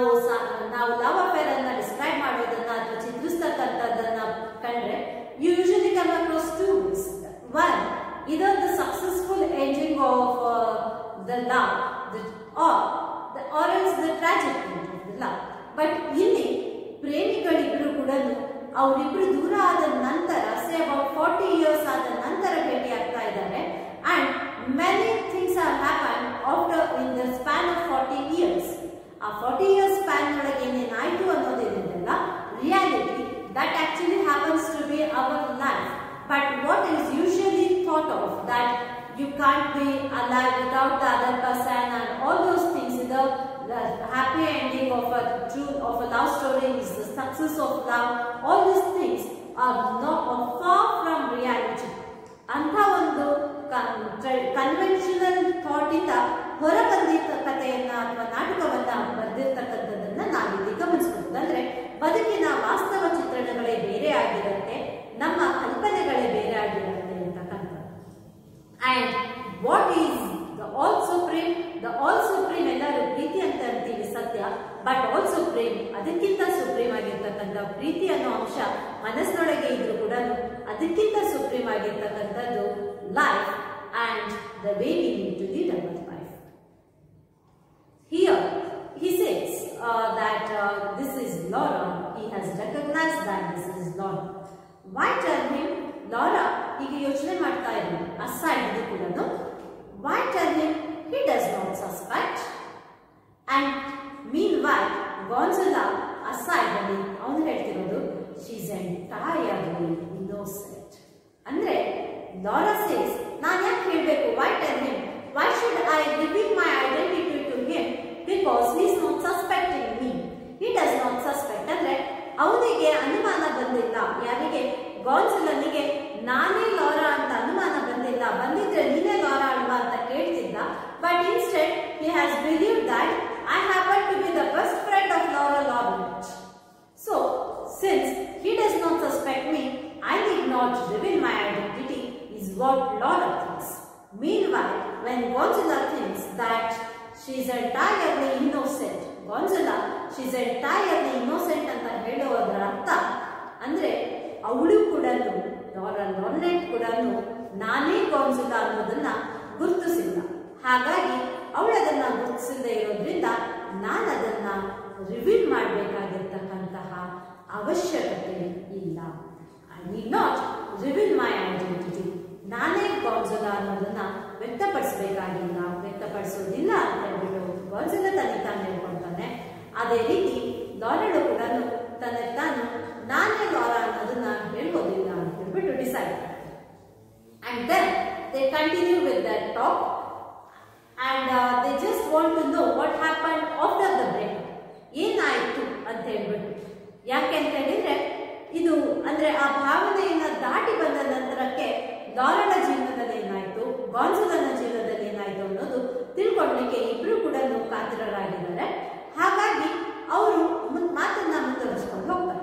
ಲವ್ ಅಫೇರ್ ಅನ್ನ ಡಿಸ್ಕ್ರೈಬ್ ಮಾಡೋದನ್ನ ಅಥವಾ ಚಿತ್ರಿಸ್ತಕ್ಕಂಥದ್ದನ್ನ ಕಂಡ್ರೆ usually come across two ways. One, either the successful ending of the love or else the tragic ending of the love. But ಇಲ್ಲಿ ಪ್ರೇಮಿಗಳಿಬ್ರು ಕೂಡ ಅವರಿಬ್ರು ದೂರ ಆದ ನಂತರ ಸೇ ಅಬೌಟ್ 40 years ಆದ ನಂತರ ಭೇಟಿ ಆಗ್ತಾ ಇದ್ದಾರೆ and many things have happened after in the span of 40 years. ಆ 40 years span ಒಳಗೆ ಏನೇನಾಯ್ತು ಅನ್ನೋದೇನಿದೆಯಲ್ಲ reality that actually happens to be our life. But what is usually thought of that you can't be alive without the other person and all those things, the happy ending of a love story is the success of love, all these things are far from reality. Anta ಒಂದು conventional thought ಇಂದ ಹೊರಬಂದಿದ್ದ ಕಥೆಯನ್ನ ಅಥವಾ ನಾಟಕವನ್ನ ಬರೆದಿರ್ತಕ್ಕಂಥದ್ದನ್ನ ನಾವಿಲ್ಲಿ ಗಮನಿಸಬಹುದು. ಅಂದ್ರೆ ಬದುಕಿನ ವಾಸ್ತವ ಚಿತ್ರಣಗಳೇ ಬೇರೆ ಆಗಿರುತ್ತೆ, ನಮ್ಮ ಕಲ್ಪನೆಗಳೇ ಬೇರೆ ಆಗಿರುತ್ತೆ ಅಂತಕ್ಕಂಥದ್ದು. And what is the all supreme? The all supreme ಎಲ್ಲರೂ ಪ್ರೀತಿ ಅಂತ ಅಂತೀವಿ ಸತ್ಯ, ಬಟ್ ಆಲ್ ಸುಪ್ರೀಮ್ ಅದಕ್ಕಿಂತ ಸುಪ್ರೀಮ್ ಆಗಿರ್ತಕ್ಕಂಥ ಪ್ರೀತಿ ಅನ್ನೋ ಅಂಶ ಮನಸ್ಸಿನೊಳಗೆ ಇದ್ರೂ ಕೂಡ ಅದಕ್ಕಿಂತ ಸುಪ್ರೀಮ್ ಆಗಿರ್ತಕ್ಕಂಥದ್ದು life and the way we need to lead our life. Here he says that this is Laura. He has recognized that this is Laura. Why tell him? Laura ಈಗ ಯೋಚನೆ ಮಾಡ್ತಾ ಇದ್ದಾನೆ ಅಸೈಡ್ ಇದು ಕೂಡ. Why tell him? He does not suspect. And meanwhile Gonzalo aside ಅಲ್ಲಿ ಅವನು ಹೇಳ್ತಿರೋದು she is entirely innocent. ಅಂದ್ರೆ Laura says ನಾನು ಯಾಕೆ ಹೇಳಬೇಕು? Why tell him? Why should I reveal my identity to him? Because he is not suspecting me. He does not suspect. ಅಂದ್ರೆ ಅವನಿಗೆ ಅನುಮಾನ ಬಂದಿಲ್ಲ. ಯಾರಿಗೆ? ಗಾನ್ಸಲನಿಗೆ ನಾನೇ ಲಾರಾ ಅಂತ ಅನುಮಾನ ಬಂದಿಲ್ಲ. ಬಂದಿದ್ರೆ ನೀನೇ ಲಾರಾ ಅಲ್ವಾ ಅಂತ ಕೇಳ್ತಿದ್ದ. But instead he has believed that I happen to be the best friend of Laura Lawrence. So since he does not suspect me, I need not reveal my identity is what Laura thinks. Meanwhile, when Gonzalo thinks that she is entirely innocent, Gonzalo she is entirely innocent ಅಂತ ಹೇಳುವುದರ ಅರ್ಥ ಅಂದ್ರೆ ಅವಳು ಕೂಡ Lara Laurent ಕೂಡ ನಾನೇ Gonzalo ಅನ್ನೋದನ್ನ ಗುರುತಿಸಿಲ್ಲ. ಹಾಗಾಗಿ ಅವಳು ಅದನ್ನ ಗುರುತಿಸದೇ ಇರೋದ್ರಿಂದ ನಾನು ಅದನ್ನ ರಿವೀಲ್ ಮಾಡಬೇಕಾಗಿರ್ತಕ್ಕಂತಹ ಅವಶ್ಯಕತೆ ಇಲ್ಲ. I need not reveal my identity. ನಾನೇ ಗಾನ್ಸಲೋ ಅನ್ನೋದನ್ನ ವ್ಯಕ್ತಪಡಿಸಬೇಕಾಗಿಲ್ಲ, ವ್ಯಕ್ತಪಡಿಸೋದಿಲ್ಲ ಅಂತ ಹೇಳ್ಬಿಟ್ಟು ಗಾನ್ಸಲೋ ತಾನು ಹೇಳ್ಕೊಳ್ತಾನೆ. ಅದೇ ರೀತಿ ಲಾರೆಳು ಕೂಡ ತಾನು ನಾನೇ ಲಾರಾ ಅನ್ನೋದನ್ನ ಹೇಳ್ಬೋದಿಲ್ಲ ಅಂತ ಹೇಳ್ಬಿಟ್ಟು decide. And then they continue with that talk and they just want to know what happen after the break. ಏನಾಯ್ತು ಅಂತ ಹೇಳ್ಬಿಟ್ಟು. ಯಾಕೆ ಅಂತ ಹೇಳಿದ್ರೆ ಇದು ಅಂದ್ರೆ ಆ ಭಾವನೆಯನ್ನ ದಾಟಿ ಬಂದ ನಂತರಕ್ಕೆ ಲಾರಳ ಜೀವನದಲ್ಲಿ ಏನಾಯ್ತು, ಗಾನ್ಸಲೋನ ಜೀವನದಲ್ಲಿ ತಿಳ್ಕೊಳ್ಳಲಿಕ್ಕೆ ಇಬ್ರು ಕೂಡ ಕಾತರರಾಗಿದ್ದಾರೆ. ಹಾಗಾಗಿ ಅವರು ಮಾತನ್ನ ಮುಂದುವರಿಸಿಕೊಂಡು ಹೋಗ್ತಾರೆ.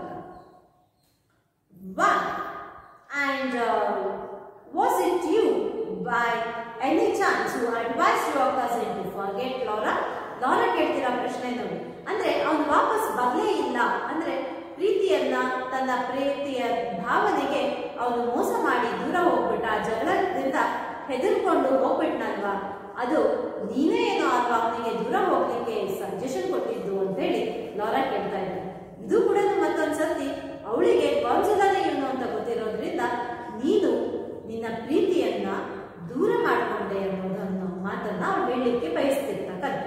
One, and was it you by any chance who advised your cousin to forget Laura? Laura ಕೇಳ್ತಿರೋ ಪ್ರಶ್ನೆ ನೋಡಿ. ಅಂದ್ರೆ ಅವನು ವಾಪಸ್ ಬರಲೇ ಇಲ್ಲ ಅಂದ್ರೆ ಪ್ರೀತಿಯನ್ನ ತನ್ನ ಪ್ರೀತಿಯ ಭಾವನೆಗೆ ಅವನು ಮೋಸ ಮಾಡಿ ದೂರ ಹೋಗ್ಬಿಟ್ಟ, ಜಗಳದಿಂದ ಹೆದರ್ಕೊಂಡು ಹೋಗ್ಬಿಟ್ನಲ್ವಾ, ಅದು ನೀನೇ ಏನೋ ಅಲ್ವಾ ಅವನಿಗೆ ದೂರ ಹೋಗ್ಲಿಕ್ಕೆ ಸಜೆಷನ್ ಕೊಟ್ಟಿದ್ದು ಅಂತೇಳಿ ಲಾರಾ ಕೇಳ್ತಾ ಇದ್ದಾರೆ. ಇದು ಕೂಡ ಮತ್ತೊಂದ್ಸತಿ ಅವಳಿಗೆ ಗಾನ್ಜುಲಾನೇ ಇವನು ಅಂತ ಗೊತ್ತಿರೋದ್ರಿಂದ ನೀನು ನಿನ್ನ ಪ್ರೀತಿಯನ್ನ ದೂರ ಮಾಡಿಕೊಂಡೆ ಅನ್ನೋದನ್ನು ಮಾತನ್ನ ಅವಳು ಹೇಳಲಿಕ್ಕೆ ಬಯಸ್ತಿರ್ತಕ್ಕಂಥ.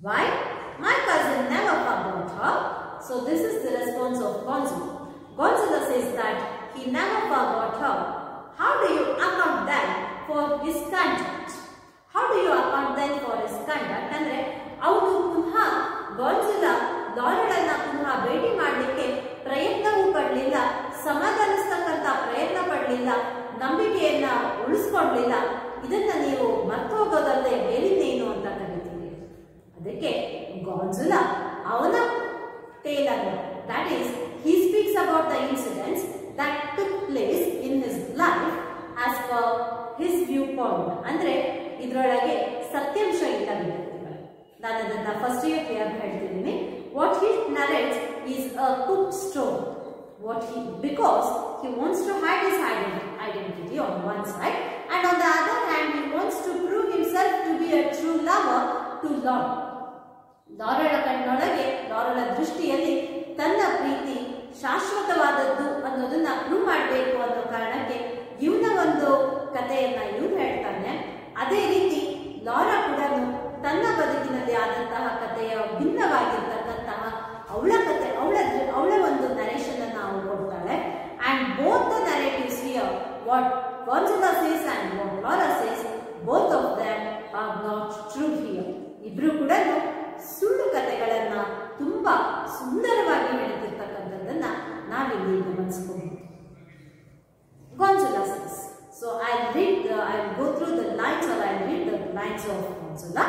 Why? My cousin never forgot her. So this is the response of Gonzalo. Gonzalo says that he never forgot her. How do you account then for his conduct? How do you account then for his conduct? ಅಂದ್ರೆ ಅವನು ಪುನಃ ಗಾನ್ಜುಲಾ ಲಾರಳನ್ನ ಪುನಃ ಭೇಟಿ ಮಾಡಲಿಕ್ಕೆ ಪ್ರಯತ್ನವೂ ಪಡಲಿಲ್ಲ, ಸಮಾಧಾನಿಸ್ತಕ್ಕಂಥ ಪ್ರಯತ್ನ ಪಡಲಿಲ್ಲ, ನಂಬಿಕೆಯನ್ನ ಉಳಿಸ್ಕೊಡ್ಲಿಲ್ಲ. ಇದನ್ನ ನೀವು ಮರ್ತೋಗೋದಲ್ಲದೆ ಬೇರಿನೇನು ಅಂತ ಕರೀತೀವಿ. ಅದಕ್ಕೆ ಗಾನ್ಜುಲಾ ಅವನ ಟೇಲನ್ನು, that is, he speaks about the incidents that took place in his life as per his viewpoint. ಅಂದ್ರೆ ಇದರೊಳಗೆ ಸತ್ಯಾಂಶ ಇಲ್ಲವಿದೆ. ನಾನು ಅದನ್ನ ಫಸ್ಟ್ ಇಯರ್ ಕ್ಲಿಯರ್ ಹೇಳ್ತಿದ್ದೀನಿ. What he narrates is a cooked story. Because he wants to hide his identity on one side, and on the other hand he wants to prove himself to be a true lover to Laura. ಲಾರಳ ಕಣ್ಣೊಳಗೆ, ಲಾರಳ ದೃಷ್ಟಿಯಲ್ಲಿ ತನ್ನ ಪ್ರೀತಿ ಶಾಶ್ವತವಾದದ್ದು ಅನ್ನೋದನ್ನ prove ಮಾಡಬೇಕು ಅನ್ನೋ ಕಾರಣಕ್ಕೆ ಇವನ ಒಂದು ಕಥೆಯನ್ನ ಇವನು ಹೇಳ್ತಾನೆ. ಅದೇ ರೀತಿ ಲಾರಾ ಕೂಡ ತನ್ನ ಬದುಕಿನಲ್ಲಿ ಆದಂತಹ ಕಥೆಯ ಭಿನ್ನವಾಗಿರ್ತಕ್ಕಂತಹ ಅವಳ ಕಥೆ, ಅವಳ ಒಂದು ನರೇಷನ್ ಅನ್ನು ಅವಳು ಕೊಡ್ತಾಳೆ. And both the narratives here, what Gonzalo says and what Laura says, both of them are not true here. ಇಬ್ರು ಕೂಡ ಸುಳ್ಳು ಕಥೆಗಳನ್ನ ತುಂಬಾ ಸುಂದರವಾಗಿ ಹೇಳ್ತಿರ್ತಕ್ಕಂಥದ್ದನ್ನ ನಾವಿಲ್ಲಿ ಗಮನಿಸಬಹುದು. Gonzalo says, so I'll go through the lines, or I'll read the lines of Gonzalo.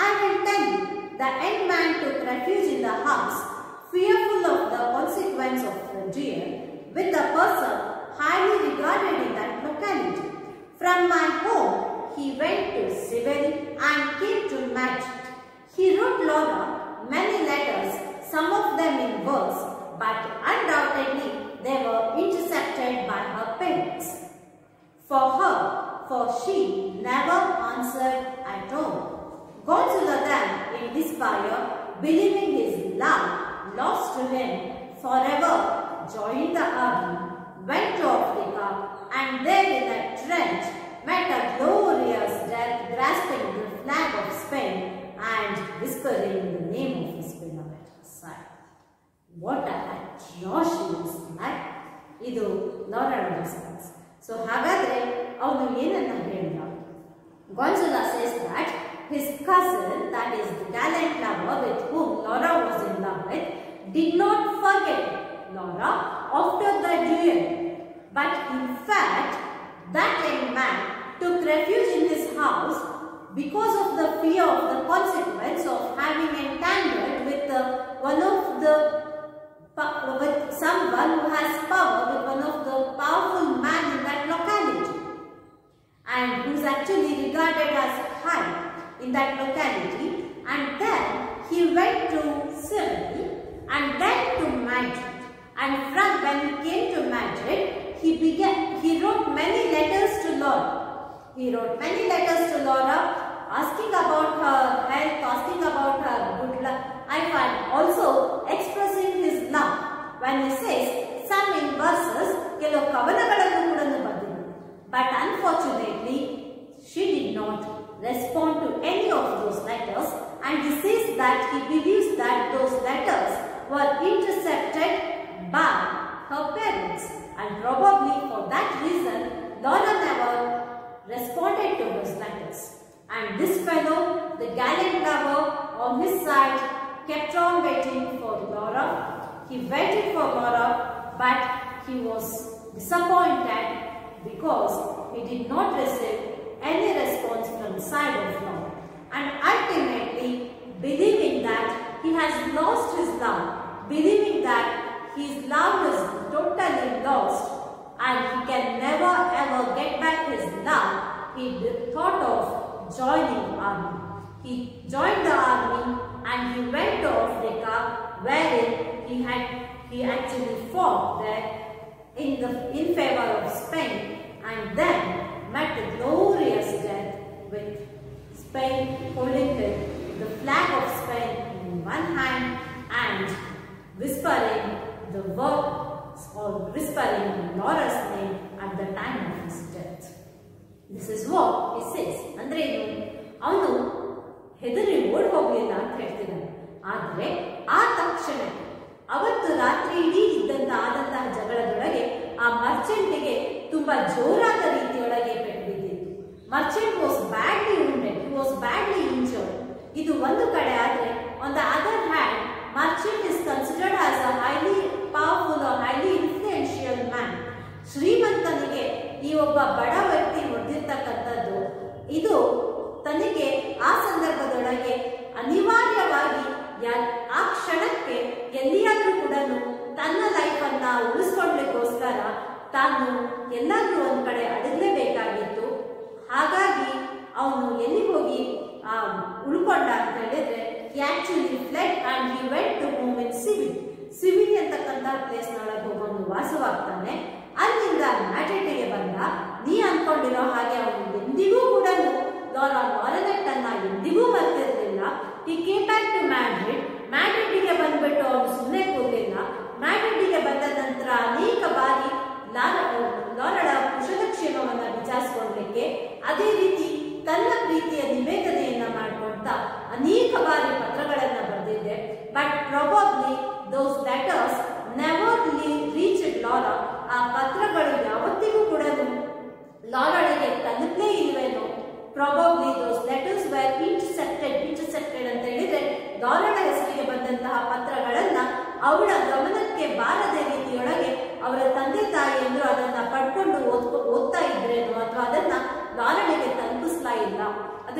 I will tell you, the end man took refuge in the house, fearful of the consequence of the duel with the person highly regarded in that locality. From my home, he went to Seville and came to Madrid. He wrote Laura many letters, some of them in verse, but undoubtedly they were intercepted by her parents. For she never answered at all. Gonzalo then, in despair, believing his love lost to him forever, joined the army, went to Africa, and there in a trench met a glorious death, grasping the flag of Spain and whispering the name of his beloved son. What an atrocious life! ಇದು ಲಾರಾಳ response. So ಹಾಗಾದ್ರೆ ಅವನು ಏನನ್ನ ಹೇಳಿದ? Gonzalo says that his cousin, that is the gallant lover with whom Laura was in love with, did not forget Laura after the duel, but in fact that young man took refuge in his house because of the fear of the consequence of having entangled with someone who has power, with one of the powerful men in that locality, and who is actually regarded as high in that locality. And then he went to Seville and then to Madrid. And when he came to Madrid, he wrote many letters to Laura. He wrote many letters to Laura, asking about her health, asking about her good luck, and also expressing his love. When he says some in verses, ಕೆಲವು ಕವನಗಳನ್ನು ಕೂಡ ಬರೆದಿದ್ದರು. But unfortunately, she did not respond to any of those letters, and he says that he believes that those letters were intercepted by her parents, and probably for that reason, Laura never responded to his letters. And this fellow, the gallant lover, on his side, kept on waiting for Laura. He waited for Laura, but he was disappointed because he did not receive any response from side of Laura. And ultimately, believing that he has lost his love, believing that his love is totally lost and he can never ever get back his love, he thought of joining army. He joined the army and he went to Africa, wherein he actually fought there in favor of Spain, and then met a glorious death with Spain holding the flag of Spain in one hand and whispering the words or whispering Laura's name at the time of his death. This is what he says. ಅಂದ್ರೆ ಅವನು ಹೆದರಿ ಓಡಿ ಹೋಗಲಿಲ್ಲ ಅಂತ ಹೇಳ್ತಿದ್ದಾನೆ. ಆದರೆ ಆ ತಕ್ಷಣ ಅವತ್ತು ರಾತ್ರಿ ಇಡೀ ಆದಂತಹ ಜಗಳದೊಳಗೆ ಆ ಮರ್ಚೆಂಟ್ಗೆ ತುಂಬಾ ಜೋರಾದ ರೀತಿಯೊಳಗೆ ಪೆಟ್ಟು ಬಿದ್ದಿತ್ತು. Merchant was badly wounded, he was badly injured. ಇದು ಒಂದು ಕಡೆ ಆದರೆ on the other hand merchant is considered as a highly powerful or highly influential man. ಶ್ರೀಮಂತನಿಗೆ ಈ ಒಬ್ಬ ಬಡ ವ್ಯಕ್ತಿ ಹೊಡೆದಿರ್ತಕ್ಕಂಥದ್ದು ಇದು ತನಗೆ ಆ ಸಂದರ್ಭದೊಳಗೆ ಅನಿವಾರ್ಯವಾಗಿ ಆ ಕ್ಷಣಕ್ಕೆ ಎಲ್ಲಿಯಾದ್ರೂ ಕೂಡ ತನ್ನ ಲೈಫ್ ಅನ್ನ ಉಳಿಸ್ಕೊಡ್ಲಿಕ್ಕೋಸ್ಕರ ತಾನು ಎಲ್ಲಾದ್ರೂ ಒಂದ್ ಕಡೆ ಅಡಗಲೇಬೇಕಾಗಿತ್ತು. ಹಾಗಾಗಿ ಅವನು ಎಲ್ಲಿ ಹೋಗಿ ಉಳ್ಕೊಂಡ ಅಂತ ಹೇಳಿದ್ರೆ actually fled and he went to home in Seville ಅಂತಕ್ಕಂತಹ ಪ್ಲೇಸ್ ನೊಳಗೆ ಹೋಗೋನು ವಾಸವಾಗ್ತಾನೆ. ಅಲ್ಲಿಂದ ಮ್ಯಾಡ್ರಿಡ್ಗೆ ಬಂದ. ನೀ ಅನ್ಕೊಂಡಿರೋ ಹಾಗೆ ಅವನು ಎಂದಿಗೂ ಕೂಡ ಲಾರೆನೆಟ್ ಅನ್ನ ಎಂದಿಗೂ ಮರ್ತಿರ್ಲಿಲ್ಲ. ಹಿ ಕೇಮ್ ಬ್ಯಾಕ್ ಟು ಮ್ಯಾಡ್ರಿಡ್ಗೆ ಬಂದ್ಬಿಟ್ಟು ಅವನು ಸುಮ್ಮನೆ ಕೂರ್ಲಿಲ್ಲ. ಮ್ಯಾಡ್ರಿಡ್ಗೆ ಬಂದ ನಂತರ ಅನೇಕ ಬಾರಿ ಲಾರಳ ಕುಶಲಕ್ಷೇಮವನ್ನ ವಿಚಾರಿಸಿಕೊಳ್ಳಲಿಕ್ಕೆ, ಅದೇ ರೀತಿ ತನ್ನ ಪ್ರೀತಿಯ ನಿವೇದನೆಯನ್ನ ಮಾಡ್ಕೊಂತ ಅನೇಕ ಬಾರಿ ಪತ್ರಗಳನ್ನ ಬರೆದಿದ್ದೆ. But probably those letters never reached Laura. ಆ ಪತ್ರಗಳು ಯಾವತ್ತಿಗೂ ಕೂಡ ಲಾರಳಿಗೆ ತಲುಪಲೇ ಇಲ್ವೇನೋ. Probably those letters were intercepted ಅಂತ ಹೇಳಿದ್ರೆ ಲಾರಳ ಹೆಸರಿಗೆ ಬಂದಂತಹ ಪತ್ರಗಳನ್ನ ಅವಳ ಗಮನಕ್ಕೆ ಬಾರದೆ ರೀತಿಯೊಳಗೆ ಅವರ ತಂದೆ ತಾಯಿಯಂದ್ರು ಅದನ್ನ ಪಡ್ಕೊಂಡು ಓದ್ತಾ ಇದ್ರೇನೋ ಅಥವಾ ಅದನ್ನ ಲಾರಳಿಗೆ ತಲುಪಿಸ್ಲಾ ಇಲ್ಲ. ಅದು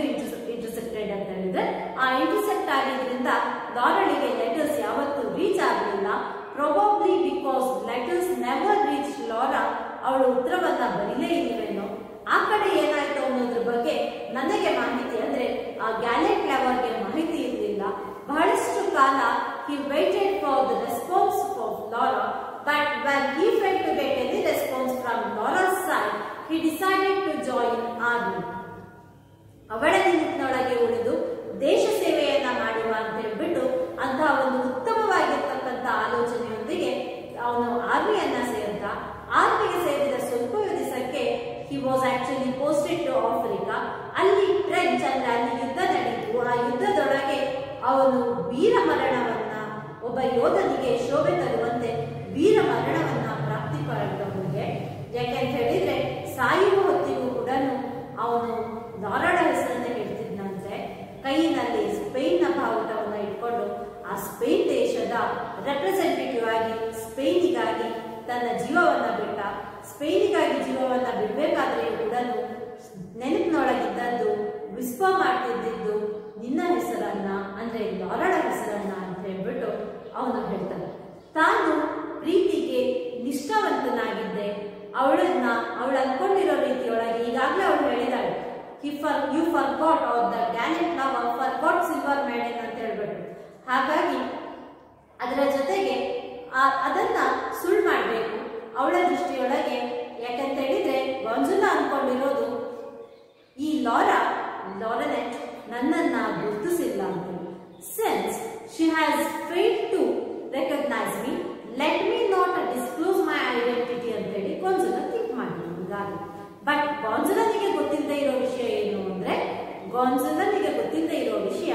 ಇಂಟರ್ಸೆಪ್ಟೆಡ್ ಅಂತ ಹೇಳಿದ್ರೆ ಆ ಇಂಟರ್ಸೆಪ್ಟ್ ಆಗಿದ್ರಿಂದ ಲಾರಳಿಗೆ ಲೆಟರ್ಸ್ ಯಾವತ್ತೂ ರೀಚ್ ಆಗಲಿಲ್ಲ. Probably because letters never reach Lara. ಅವಳು ಉತ್ತರವನ್ನ ಬರೀಲೇ ಇಲ್ವೇನೋ. ಆ ಕಡೆ ಏನಾಯ್ತು ಅನ್ನೋದ್ರ ಬಗ್ಗೆ ನನಗೆ ಮಾಹಿತಿ ಅಂದ್ರೆ ಆ ಗ್ಯಾಲೆಟ್ ಲವರ್ಗೆ ಮಾಹಿತಿ ಇರಲಿಲ್ಲ. ಬಹಳಷ್ಟು ಕಾಲ he waited for the response of Laura, but when he failed to get any response from Laura's side, he decided to join army. ಅವಳ ನಿಟ್ಟಿನೊಳಗೆ ಉಳಿದು ದೇಶ ಸೇವೆಯನ್ನ ಮಾಡುವ ಅಂತ ಹೇಳ್ಬಿಟ್ಟು ಅಂತ ಒಂದು ಉತ್ತಮವಾಗಿರ್ತಕ್ಕಂಥ ಆಲೋಚನೆಯೊಂದಿಗೆ ಅವನು ಆರ್ಮಿಯನ್ನ ಸೇರಿದ. ಆರ್ಮಿಗೆ ಸೇರಿದ ಸ್ವಲ್ಪ ದಿವಸಕ್ಕೆ he was actually posted to Africa. ಅಲ್ಲಿ ಟ್ರೆಂಚ್ ಅಂದ್ರೆ ಅಲ್ಲಿ ಯುದ್ಧ ನಡೀತು. ಆ ಯುದ್ಧದೊಳಗೆ ಅವನು ವೀರ ಮರಣವನ್ನ, ಒಬ್ಬ ಯೋಧನಿಗೆ ಶೋಭೆ ತರುವಂತೆ ವೀರ ಮರಣವನ್ನ ಪ್ರಾಪ್ತಿ ಪಡೆದವನಿಗೆ. ಯಾಕೆಂತ ಹೇಳಿದ್ರೆ ಸಾಯುವ ಹೊತ್ತಿಗೂ ಕೂಡ ಅವನು ಲಾರಳ ಹೆಸರನ್ನ ಹೇಳ್ತಿದ್ದಂತೆ. ಕೈಯಿನಲ್ಲಿ ಸ್ಪೇನ್ ನ ಬಾವುಟವನ್ನ ಇಟ್ಕೊಂಡು ಆ ಸ್ಪೇನ್ ದೇಶದ ರೆಪ್ರೆಸೆಂಟೇಟಿವ್ ಆಗಿ ಸ್ಪೇನಿಗಾಗಿ ತನ್ನ ಜೀವವನ್ನ ಬಿಟ್ಟ. ಸ್ಪೇನಿಗಾಗಿ ಜೀವವನ್ನ ಬಿಡ್ಬೇಕಾದ್ರೆ ಕೂಡ ನೆನಪಿನೊಳಗಿದ್ದದ್ದು ವಿಸ್ಪರ್ ಮಾಡ್ತಿದ್ದು ನಿನ್ನ ಹೆಸರನ್ನ ಅಂದ್ರೆ ಲಾರಳ ಹೆಸರನ್ನ ಅಂತ ಹೇಳ್ಬಿಟ್ಟು ಅವನು ಹೇಳ್ತಾನೆ. ತಾನು ಪ್ರೀತಿಗೆ ನಿಷ್ಠಾವಂತನಾಗಿದ್ದೆ. ಅವಳು ಅನ್ಕೊಂಡಿರೋ ರೀತಿಯೊಳಗೆ ಈಗಾಗಲೇ ಅವಳು ಹೇಳಿದಾಳೆ, you forgot or the gallant lover forgot silver maiden ಅಂತ ಹೇಳ್ಬಿಟ್ಟು. ಹಾಗಾಗಿ ಅದರ ಜೊತೆಗೆ ಅದನ್ನ ಸುಳ್ಳು ಮಾಡಬೇಕು ಅವಳ ದೃಷ್ಟಿಯೊಳಗೆ. ಯಾಕಂತ ಹೇಳಿದ್ರೆ ಗಾಂಜುಲಾ ಅನ್ಕೊಂಡಿರೋದು ಈ ಲಾರೆನೆಟ್ ನನ್ನನ್ನ ಗುರುತಿಸಿಲ್ಲ ಅಂತ. Since she has failed to recognise me, let me not disclose my identity ಅಂತ ಹೇಳಿ ಗಾಂಜುಲಾ ಥಿಂಕ್ ಮಾಡಿದ್ರು ಈಗಾಗಲೇ. ಬಟ್ ಗಾಂಜುಲಾನಿಗೆ ಗೊತ್ತಿಲ್ಲದೆ ಇರೋ ವಿಷಯ ಏನು ಅಂದ್ರೆ, ಗಾಂಜುಲಾನಿಗೆ ಗೊತ್ತಿಲ್ಲದೆ ಇರೋ ವಿಷಯ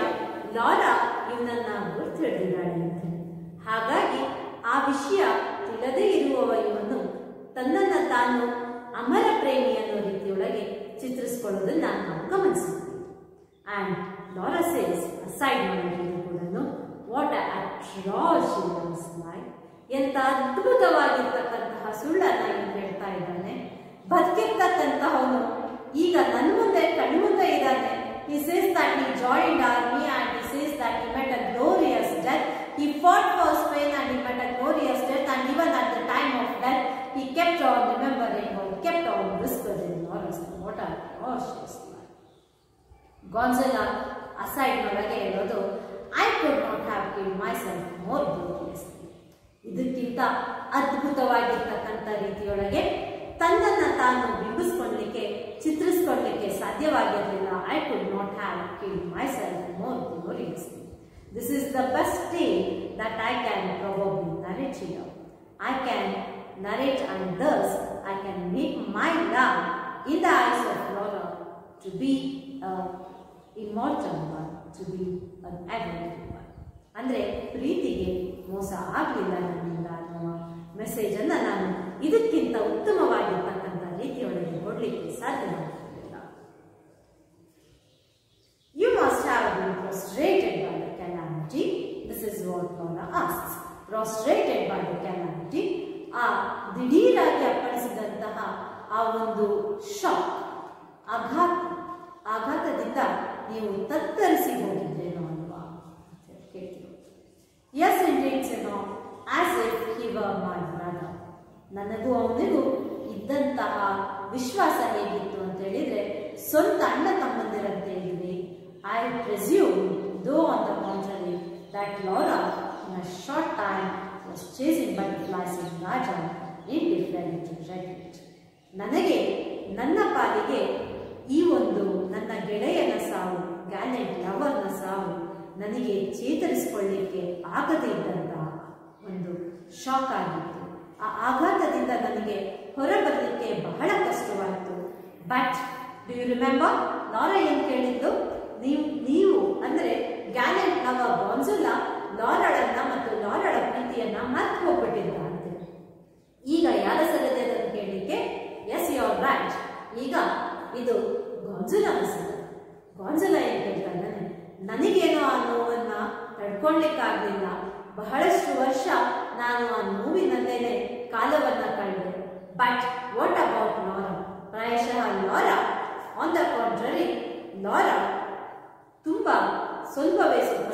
ಲಾರಾ ಇವನನ್ನ ಗುರುತು ಹಿಡಿದಿದ್ದಾಳೆ ಅಂತ. ಹಾಗಾಗಿ ಆ ವಿಷಯ ತಿಳಿದೇ ಇರುವವ ಇವನು ತನ್ನನ್ನ ತಾನು ಅಮರ ಪ್ರೇಮಿ ಅನ್ನೋ ರೀತಿಯೊಳಗೆ ಚಿತ್ರಿಸಿಕೊಳ್ಳೋದನ್ನ ನಾವು ಗಮನಿಸ್ತೀವಿ. ಅಂಡ್ ಲಾರಾ ಸೇಸ್ ಅಸೈಡ್ ಮಾಡಿದ್ರು ಕೂಡ ವಾಟ್ ಅಟ್ರಾಸಿಯಸ್ ಲೈ, ಎಂತ ಅದ್ಭುತವಾಗಿರ್ತಕ್ಕಂತಹ ಸುಳ್ಳನ್ನ ಇವನು ಹೇಳ್ತಾ ಇದ್ದಾನೆ. ಬದುಕಿರ್ತಕ್ಕಂತಹವನು ಈಗ ನನ್ನ ಮುಂದೆ ಕಣ್ಣು ಮುಂದೆ ಇದ್ದಾನೆ. He says that he joined army and he says that he met a glorious death. He fought for Spain and he met a glorious death, and even at the time of death he kept on remembering or kept on whispering Laura's name. What a gorgeous man. Gonzalo aside ನೊಳಗೆ ಹೇಳೋದು, I could not have killed myself more gloriously. ಇದಕ್ಕಿಂತ ಅದ್ಭುತವಾಗಿರ್ತಕ್ಕಂಥ ರೀತಿಯೊಳಗೆ ತನ್ನನ್ನು ತಾನು ಬಿಂಬಿಸ್ಕೊಳ್ಳಲಿಕ್ಕೆ ಚಿತ್ರಿಸ್ಕೊಳ್ಳಲಿಕ್ಕೆ ಸಾಧ್ಯವಾಗಿರಲಿಲ್ಲ. I could not have killed myself more gloriously. This is the best tale that I can probably narrate here. I can narrate, and thus I can make my love in the eyes of Laura to be an immortal one, to be an everlasting one. ಅಂದರೆ ಪ್ರೀತಿಗೆ ಮೋಸ ಆಗಲಿಲ್ಲ ನನ್ನಿಂದ ಅನ್ನುವ ಮೆಸೇಜನ್ನು ನಾನು ಇದಕ್ಕಿಂತ ಉತ್ತಮವಾಗಿರ್ತಕ್ಕಂಥ ರೀತಿಯೊಳಗೆ ಕೊಡಲಿಕ್ಕೆ ಸಾಧ್ಯವಾಗುತ್ತಿಲ್ಲ. You must have been prostrated by the calamity. This is what Laura asks. Prostrated by the calamity. ಆ ದಿಢೀರಾಗಿ ಅಪ್ಪಳಿಸಿದಂತಹ ಆ ಒಂದು ಶಾಕ್, ಆಘಾತದಿಂದ ನೀವು ತತ್ತರಿಸಿ ಹೋಗಿದ್ದೇನೋ ಅಲ್ವಾ ಅಂತ ಕೇಳ್ತೀವಿ. Yes, indeed, as if he were my brother. ನನಗೂ ಅವನಿಗೂ ಇದ್ದಂತಹ ವಿಶ್ವಾಸ ಹೇಗಿತ್ತು ಅಂತ ಹೇಳಿದ್ರೆ ಸ್ವಂತ ಅಣ್ಣ ತಮ್ಮಂದಿರಂತೆ ಇದ್ವಿ. I presume, though on the contrary, that Laura in a short time was chasing butterflies in Raja, indifferent to regret. ನನಗೆ ನನ್ನ ಪಾಲಿಗೆ ಈ ಒಂದು ನನ್ನ ಗೆಳೆಯನ ಸಾವು, ಗ್ಯಾಲೆಂಟ್ ಲವರ್ನ ಸಾವು ನನಗೆ ಚೇತರಿಸಿಕೊಳ್ಳಲಿಕ್ಕೆ ಆಗದೇ ಇದ್ದಂತಹ ಒಂದು ಶಾಕ್ ಆಗಿತ್ತು. ಆ ಆಘಾತದಿಂದ ನನಗೆ ಹೊರಬರಲಿಕ್ಕೆ ಬಹಳ ಕಷ್ಟವಾಯಿತು. But do you remember, Laura ಏನು ಕೇಳಿದ್ದು? ನೀವು ಅಂದರೆ ಗ್ಯಾಲೆಂಟ್ ಲವರ್ ಗಾನ್ಜುಲಾ ಲಾರಳನ್ನ ಮತ್ತು ಲಾರಳ ಪ್ರೀತಿಯನ್ನ ಮರ್ತು ಹೋಗ್ಬಿಟ್ಟಿದ್ದ ಅಂತೆ. ಈಗ ಯಾರ ಸಲದೆ ಅದನ್ನು ಕೇಳಲಿಕ್ಕೆ? Yes, you are right. ಈಗ ಇದು ಗಾನ್ಜುಲಾನ ಸಲ. ಗಾನ್ಜುಲಾ ಏನು ಕೇಳ್ತಾನೆ, ನನಗೇನೋ ಆ ನೋವನ್ನ ತಡ್ಕೊಳ್ಲಿಕ್ಕಾಗಲಿಲ್ಲ. ಬಹಳಷ್ಟು ವರ್ಷ ನಾನು ಆ ನೋವಿನಲ್ಲೇನೆ ಕಾಲವನ್ನ ಕಳೆದೆ. But what about Laura? ಪ್ರಾಯಶಃ Laura on the contrary, Laura ತುಂಬಾ ಸ್ವಲ್ಪ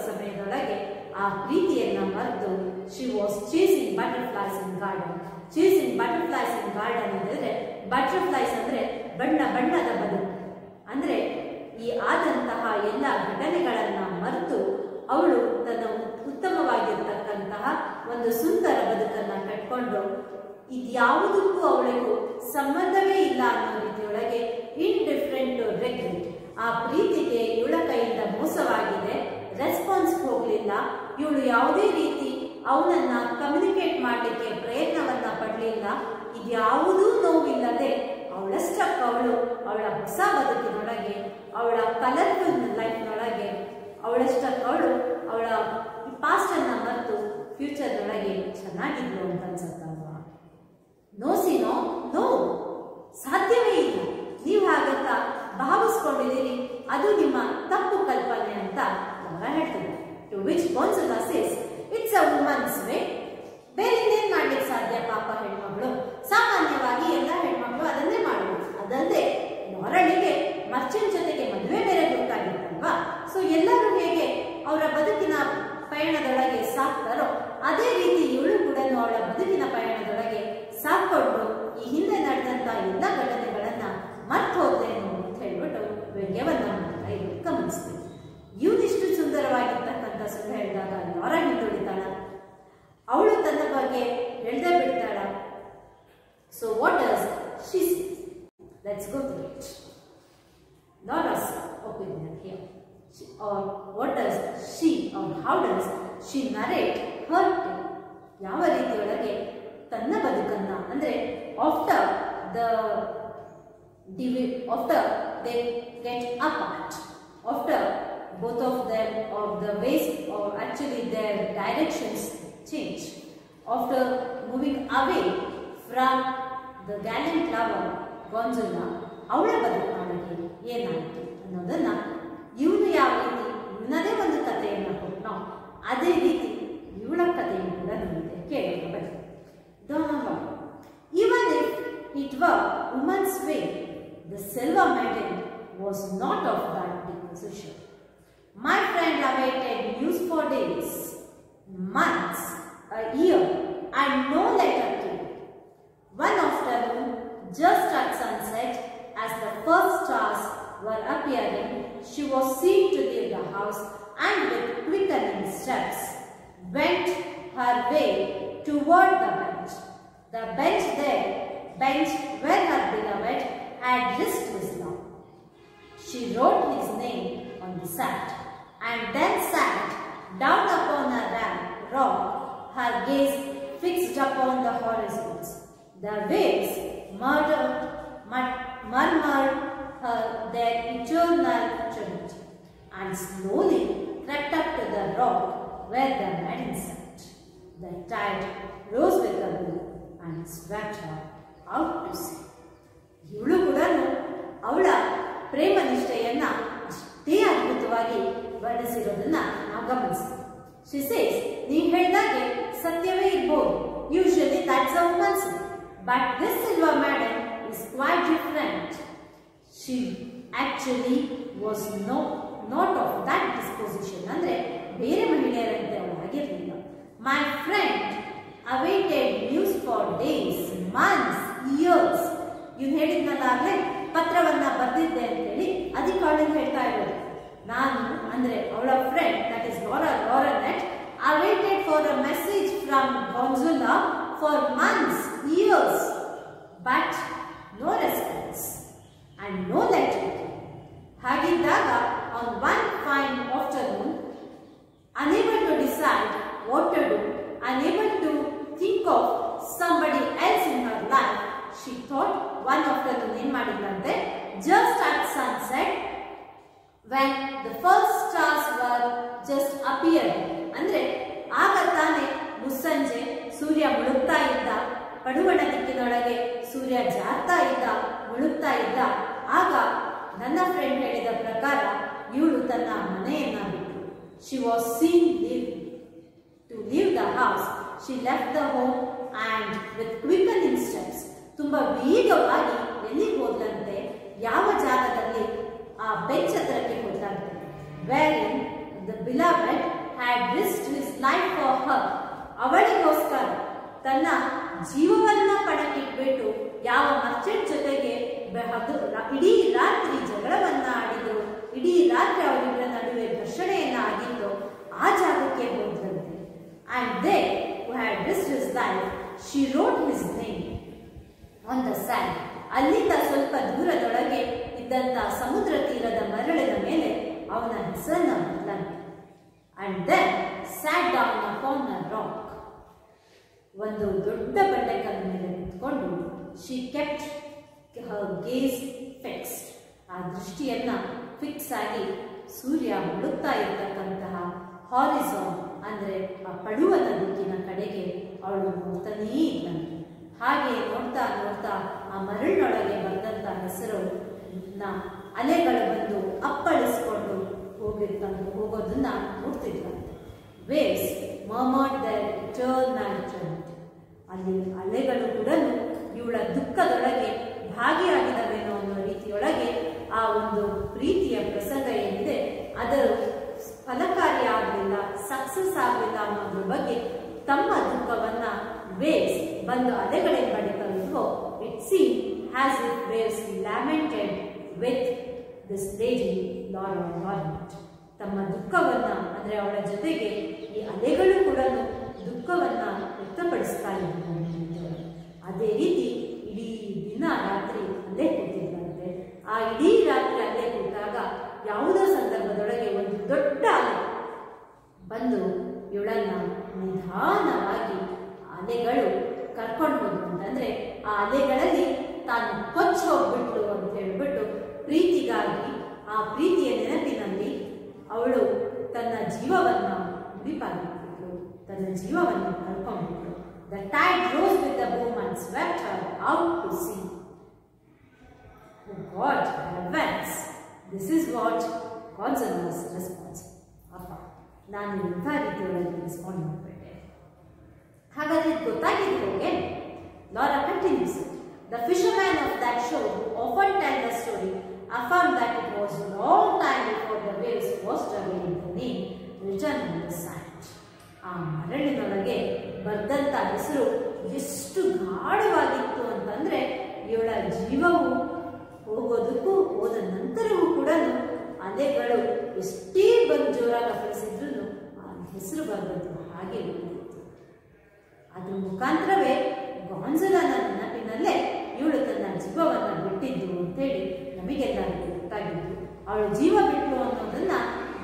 ಸಮಯದೊಳಗೆ ಆ ಪ್ರೀತಿಯನ್ನ ಮರೆತು she was chasing butterflies in garden. Chasing butterflies in garden ಅಂದರೆ ಬಟರ್ಫ್ಲೈಸ್ ಅಂದ್ರೆ ಬಣ್ಣ ಬಣ್ಣದ ಬದುಕು. ಅಂದ್ರೆ ಈ ಆದಂತಹ ಎಲ್ಲ ಘಟನೆಗಳನ್ನ ಮರೆತು ಅವಳು ತನ್ನ ಉತ್ತಮವಾಗಿರ್ತಕ್ಕಂತಹ ಒಂದು ಸುಂದರ ಬದುಕನ್ನ ಕಟ್ಕೊಂಡು ಇದ್ಯಾವುದಕ್ಕೂ ಅವಳಿಗೂ ಸಂಬಂಧವೇ ಇಲ್ಲ ಅನ್ನೋ ರೀತಿಯೊಳಗೆ ಇಂಡಿಫರೆಂಟ್ ಟು ರೆಗ್ರೆಟ್. ಆ ಪ್ರೀತಿಗೆ ಇವಳ ಕೈಯಿಂದ ಮೋಸವಾಗಿದೆ, ರೆಸ್ಪಾನ್ಸ್ ಹೋಗಲಿಲ್ಲ. ಇವಳು ಯಾವುದೇ ರೀತಿ ಅವನನ್ನ ಕಮ್ಯುನಿಕೇಟ್ ಮಾಡಲಿಕ್ಕೆ ಪ್ರಯತ್ನವನ್ನ ಪಡಲಿಲ್ಲ. ಇದ್ಯಾವುದೂ ನೋವಿಲ್ಲದೆ ಅವಳಷ್ಟಕ್ಕೆ ಅವಳ ಹೊಸ ಬದುಕಿನೊಳಗೆ, ಅವಳ ಕಲರ್ಫುಲ್ ಲೈಫ್ನೊಳಗೆ ಅವಳಷ್ಟಕ್ಕೆ ಅವಳ ಪಾಸ್ಟ್ ಅನ್ನ ಮರೆತು ಫ್ಯೂಚರ್ನೊಳಗೆ ಚೆನ್ನಾಗಿದ್ಲು ಅಂತ ಅನ್ಸುತ್ತಲ್ವಾ? ನೋ ಸಿನೋ, ನೋ, ಸಾಧ್ಯವೇ ಇಲ್ಲ. ನೀವು ಹಾಗಂತ ಭಾವಿಸ್ಕೊಂಡಿದ್ದೀರಿ, ಅದು ನಿಮ್ಮ ತಪ್ಪು ಕಲ್ಪನೆ ಅಂತ ಲಾರಾ ಹೇಳ್ತಾರೆ. To which Gonzula says, it's a woman's way. ಬೇರೆ ಇನ್ನೇನ್ ಮಾಡ್ಲಿಕ್ಕೆ ಸಾಧ್ಯ? ಪಾಪ ಹೆಣ್ಮಗಳು, ಸಾಮಾನ್ಯವಾಗಿ ಎಲ್ಲ ಹೆಣ್ಮಕ್ಳು ಅದನ್ನೇ ಮಾಡುವುದು. ಅದಲ್ಲದೆ ಲಾರಳಿಗೆ ಮರ್ಚೆಂಟ್ ಜೊತೆಗೆ ಮದುವೆ ಬೇರೆ ಗೊತ್ತಾಗಿತ್ತಲ್ವಾ? ಸೊ ಎಲ್ಲರೂ ಹೇಗೆ ಅವರ ಬದುಕಿನ ಪಯಣದೊಳಗೆ ಸಾಕ್ತಾರೋ ಅದೇ ರೀತಿ ಇವಳು ಕೂಡ ಅವಳ ಬದುಕಿನ ಪಯಣದೊಳಗೆ ಸಾಕೊಂಡು ಈ ಹಿಂದೆ ನಡೆದಂತ ಎಲ್ಲ ಘಟನೆಗಳನ್ನ ಮರ್ತು ಹೋದ್ಲೇನು ಅಂತ ಹೇಳ್ಬಿಟ್ಟು ವ್ಯಂಗ್ಯವನ್ನ ಮಾಡ್ತಾ ಇವರು ಗಮನಿಸ್ತೀವಿ. ಇವನಿಷ್ಟು ಸುಂದರವಾಗಿರ್ತಕ್ಕಂಥ ಸುಳ್ಳು ಹೇಳಿದಾಗ ಲಾರಾ ಹಿಂದುಳಿತಾಳ, ಅವಳು ತನ್ನ ಬಗ್ಗೆ ಹೇಳ್ದೇ ಬಿಡ್ತಾಳ. So what does she say? Let's go through it. Laura's opinion here, or what does she, or how does she narrate her tale? ಯಾವ ರೀತಿಯೊಳಗೆ ತನ್ನ ಬದುಕನ್ನ, ಅಂದ್ರೆ after they get apart, after both of them, or the ways, or actually their directions change, after moving away from the gallant lover ಗಾನ್ಜುಲಾ, ಅವಳ ಬದುಕಿನೊಳಗೆ ಏನಾಯಿತು ಅನ್ನೋದನ್ನ ಇವನು ಯಾವ ರೀತಿ ಇವನದೇ ಒಂದು ಕಥೆಯನ್ನು ಕೊಟ್ಟನೋ ಅದೇ ರೀತಿ ಇವಳ ಕಥೆಯನ್ನು ಕೂಡ ನಮಗೆ ಕೇಳೋಣ ಬನ್ನಿ. Don't know. Even if it were woman's way, the silver medal was not of that disposition. My friend awaited news for days, months, a year, and no letter came. One afternoon, just at sunset, as the first stars were appearing, she was seen to leave the house and with quickening steps went her way toward the bench. The bench where her beloved had risked his love. She wrote his name on the sand and then sat down upon a rock, her gaze fixed upon the horizons. The waves murmured their eternal tribute and slowly crept up to the rock where the maiden sat. The tide rose with a will and swept her out to sea. ಇವಳು ಕೂಡ ಅವಳ ಪ್ರೇಮ ನಿಷ್ಠೆಯನ್ನ ಅಷ್ಟೇ ಅದ್ಭುತವಾಗಿ ವರ್ಣಿಸಿರೋದನ್ನ ನಾವು ಗಮನಿಸ್ತೀವಿ. She says, ನೀವು ಹೇಳಿದಾಗೆ ಸತ್ಯವೇ ಇರ್ಬೋದು. Usually that's how one says. But this silver medal is quite different. She actually was not of that disposition. ಅಂದ್ರೆ ಬೇರೆ ಮಹಿಳೆಯರಂತೆ ಅವಳು ಆಗಿರಲಿಲ್ಲ. My friend awaited news for days, months, years. ಇವ್ನು ಹೇಳಿದ್ನಲ್ಲ ಆಗ್ಲೇ ಪತ್ರವನ್ನ ಬರೆದಿದ್ದೆ ಅಂತ ಹೇಳಿ ಅದಕ್ಕೆ ಅವಳಿಗೆ ಹೇಳ್ತಾ ಇರೋದು. ನಾನು ಅಂದ್ರೆ ಅವಳ friend that is Lorranet awaited for a message from Gonzalo for months, years, but no response and no letter. ಹಾಗಿದ್ದಾಗ on one fine afternoon, unable to decide what to do, unable to think of somebody else in her life, she thought one afternoon in madilante, just at sunset, when the first stars were just appearing. ಅಂದ್ರೆ ಆಗ ತಾನೇ ಮುಸ್ಸಂಜೆ ಸೂರ್ಯ ಮುಳುಗ್ತಾ ಇದ್ದ, ಪಡುವಣ ದಿಕ್ಕಿನೊಳಗೆ ಸೂರ್ಯ ಜಾರ್ತಾ ಇದ್ದ, ಮುಳುಗ್ತಾ ಇದ್ದ. ಆಗ ನನ್ನ friend ಹೇಳಿದ ಪ್ರಕಾರ ಇವಳು ತನ್ನ ಮನೆಯನ್ನ ಬಿಟ್ಟು, she was seen to leave the house. She left the home and with quickening steps, ತುಂಬಾ ವೇಗವಾಗಿ ಎಲ್ಲಿಗೆ ಹೋದ್ಲಂತೆ, ಯಾವ ಜಾಗದಲ್ಲಿ ಆ ಬೆಂಚ್ ಹತ್ರಕ್ಕೆ ಹೋದ್ಲಂತೆ. wherein the beloved had risked his life for her. ಅವಳಿಗೋಸ್ಕರ ತನ್ನ ಜೀವವನ್ನ ಪಣಕ್ಕಿಟ್ಬಿಟ್ಟು ಯಾವ ಮರ್ಚೆಂಟ್ ಜೊತೆಗೆ ಇಡೀ ರಾತ್ರಿ ಜಗಳವನ್ನ ಆಡಿದ್ರು, ಇಡೀ ರಾತ್ರಿ ಅವರಿಬ್ಬರ ನಡುವೆ ಘರ್ಷಣೆಯನ್ನ ಆಗಿತ್ತು, ಆ ಜಾಗಕ್ಕೆ ಹೋದ್ರಂತೆ. And they who had risked his life, she wrote his name on the sand. ಅಲ್ಲಿಂದ ಸ್ವಲ್ಪ ದೂರದೊಳಗೆ ಇದ್ದಂತ ಸಮುದ್ರ ತೀರದ ಮರಳಿನ ಮೇಲೆ ಅವನ ಹೆಸರನ್ನ ಬರೆದಂತೆ. And then sat down upon a rock. ಒಂದು ದೊಡ್ಡ ಬಂಡೆಕಲ್ಲ ಮೇಲೆ ನಿಂತ್ಕೊಂಡು she kept her gaze fixed. ಆ ದೃಷ್ಟಿಯನ್ನ ಫಿಕ್ಸ್ ಆಗಿ ಸೂರ್ಯ ಮುಳುಗ್ತಾ ಇರತಕ್ಕಂತಹ ಹಾರಿಸಾನ್ ಅಂದ್ರೆ ಆ ಪಡುವನ ದಿಕ್ಕಿನ ಕಡೆಗೆ ಅವಳು ನೋಡ್ತಾನೇ ಇದ್ದಂತೆ. ಹಾಗೆ ನೋಡ್ತಾ ನೋಡ್ತಾ ಆ ಮರಳಿನೊಳಗೆ ಬಂದಂತ ಹೆಸರು ಅಲೆಗಳು ಬಂದು ಅಪ್ಪಳಿಸ್ಕೊಂಡು ಹೋಗೋದನ್ನ ನೋಡ್ತಿದ್ರಂತೆ. Waves murmured their eternal tribute. ಅಲ್ಲಿ ಅಲೆಗಳು ಕೂಡ ಇವಳ ದುಃಖದೊಳಗೆ ಭಾಗಿಯಾಗಿದ್ದಾವೇನೋ ಅನ್ನೋ ರೀತಿಯೊಳಗೆ ಆ ಒಂದು ಪ್ರೀತಿಯ ಪ್ರಸಂಗ ಏನಿದೆ ಅದು ಫಲಕಾರಿ ಆಗಲಿಲ್ಲ, ಸಕ್ಸಸ್ ಆಗಲಿಲ್ಲ ಅನ್ನೋದ್ರ ಬಗ್ಗೆ ತಮ್ಮ ದುಃಖವನ್ನ ವೇವ್ಸ್ ಬಂದು ಅಲೆಗಳೇನ್ ಮಾಡಿದ್ರು, it seem has it waves lamented with this lady Lorranet. ತಮ್ಮ ದುಃಖವನ್ನ ಅಂದ್ರೆ ಅವಳ ಜೊತೆಗೆ ಈ ಅಲೆಗಳು ಕೂಡ ದುಃಖವನ್ನ ವ್ಯಕ್ತಪಡಿಸ್ತಾ ಇದ್ದಾರೆ. ಅದೇ ರೀತಿ ಇಡೀ ದಿನ ರಾತ್ರಿ ಅಲ್ಲೇ ಕೂತಿದ್ದಂತೆ. ಆ ಇಡೀ ರಾತ್ರಿ ಅಲ್ಲೇ ಕೂತಾಗ ಯಾವುದೋ ಸಂದರ್ಭದೊಳಗೆ ಒಂದು ದೊಡ್ಡ ಅಲೆ ಬಂದು ಇವಳನ್ನ ನಿಧಾನವಾಗಿ ಅಲೆಗಳು ಕರ್ಕೊಂಡು ಹೋದ್ರು. ಅಂತಂದ್ರೆ ಆ ಅಲೆಗಳಲ್ಲಿ ತಾನು ಕೊಚ್ಚಿ ಹೋಗ್ಬಿಟ್ಲು ಅಂತ ಹೇಳ್ಬಿಟ್ಟು ಪ್ರೀತಿಗಾಗಿ ಆ ಪ್ರೀತಿಯ ನೆನಪಿನಲ್ಲಿ ಅವಳು ತನ್ನ ಜೀವವನ್ನ ಮುಡಿಪಾಗಿಬಿಟ್ಲು, ತನ್ನ ಜೀವವನ್ನು ಕಳ್ಕೊಂಡ್ಬಿಟ್ಲು. The tide rose with the boom and swept her out to sea. Oh God, heavens! This is what Gonzalo's response. ಅಪ್ಪ, ನಾನು ಇಂಥ ರೀತಿಯೊಳಗೆ ರೆಸ್ಪಾಂಡ್ ಮಾಡಿಬಿಟ್ಟೆ. ಹಾಗಾದ್ರೆ ಇದು ಗೊತ್ತಾಗಿದ್ದು ಹೋಗೆ? Laura continues it. The fisherman of that shore who often tell the story affirmed that it was long time before the waves washed away the name written on the sand. ಆ ಮರಳಿನೊಳಗೆ ಬರೆದಂತ ಹೆಸರು ಎಷ್ಟು ಗಾಢವಾಗಿತ್ತು ಅಂತಂದ್ರೆ ಇವಳ ಜೀವವು ಹೋಗೋದಕ್ಕೂ ಹೋದ ನಂತರವೂ ಕೂಡ ಅಲೆಗಳು ಎಷ್ಟೇ ಬಂದು ಜೋರಾಗಿ ಅಪ್ಪಳಿಸಿದ್ರು ಆ ಹೆಸರು ಬರೆದದ್ದು ಹಾಗೆ ಉಳಿದಿತ್ತು. ಅದ್ರ ಮುಖಾಂತರವೇ ಗಾನ್ಜುಲಾನ ನೆನಪಿನಲ್ಲೇ ಇವಳು ತನ್ನ ಜೀವವನ್ನ ಬಿಟ್ಟಿದ್ದು ಅಂತೇಳಿ ನಮಗೆಲ್ಲರಿಗೂ ಗೊತ್ತಾಗಿದ್ದು. ಅವಳು ಜೀವ ಬಿಟ್ಲು ಅನ್ನೋದನ್ನ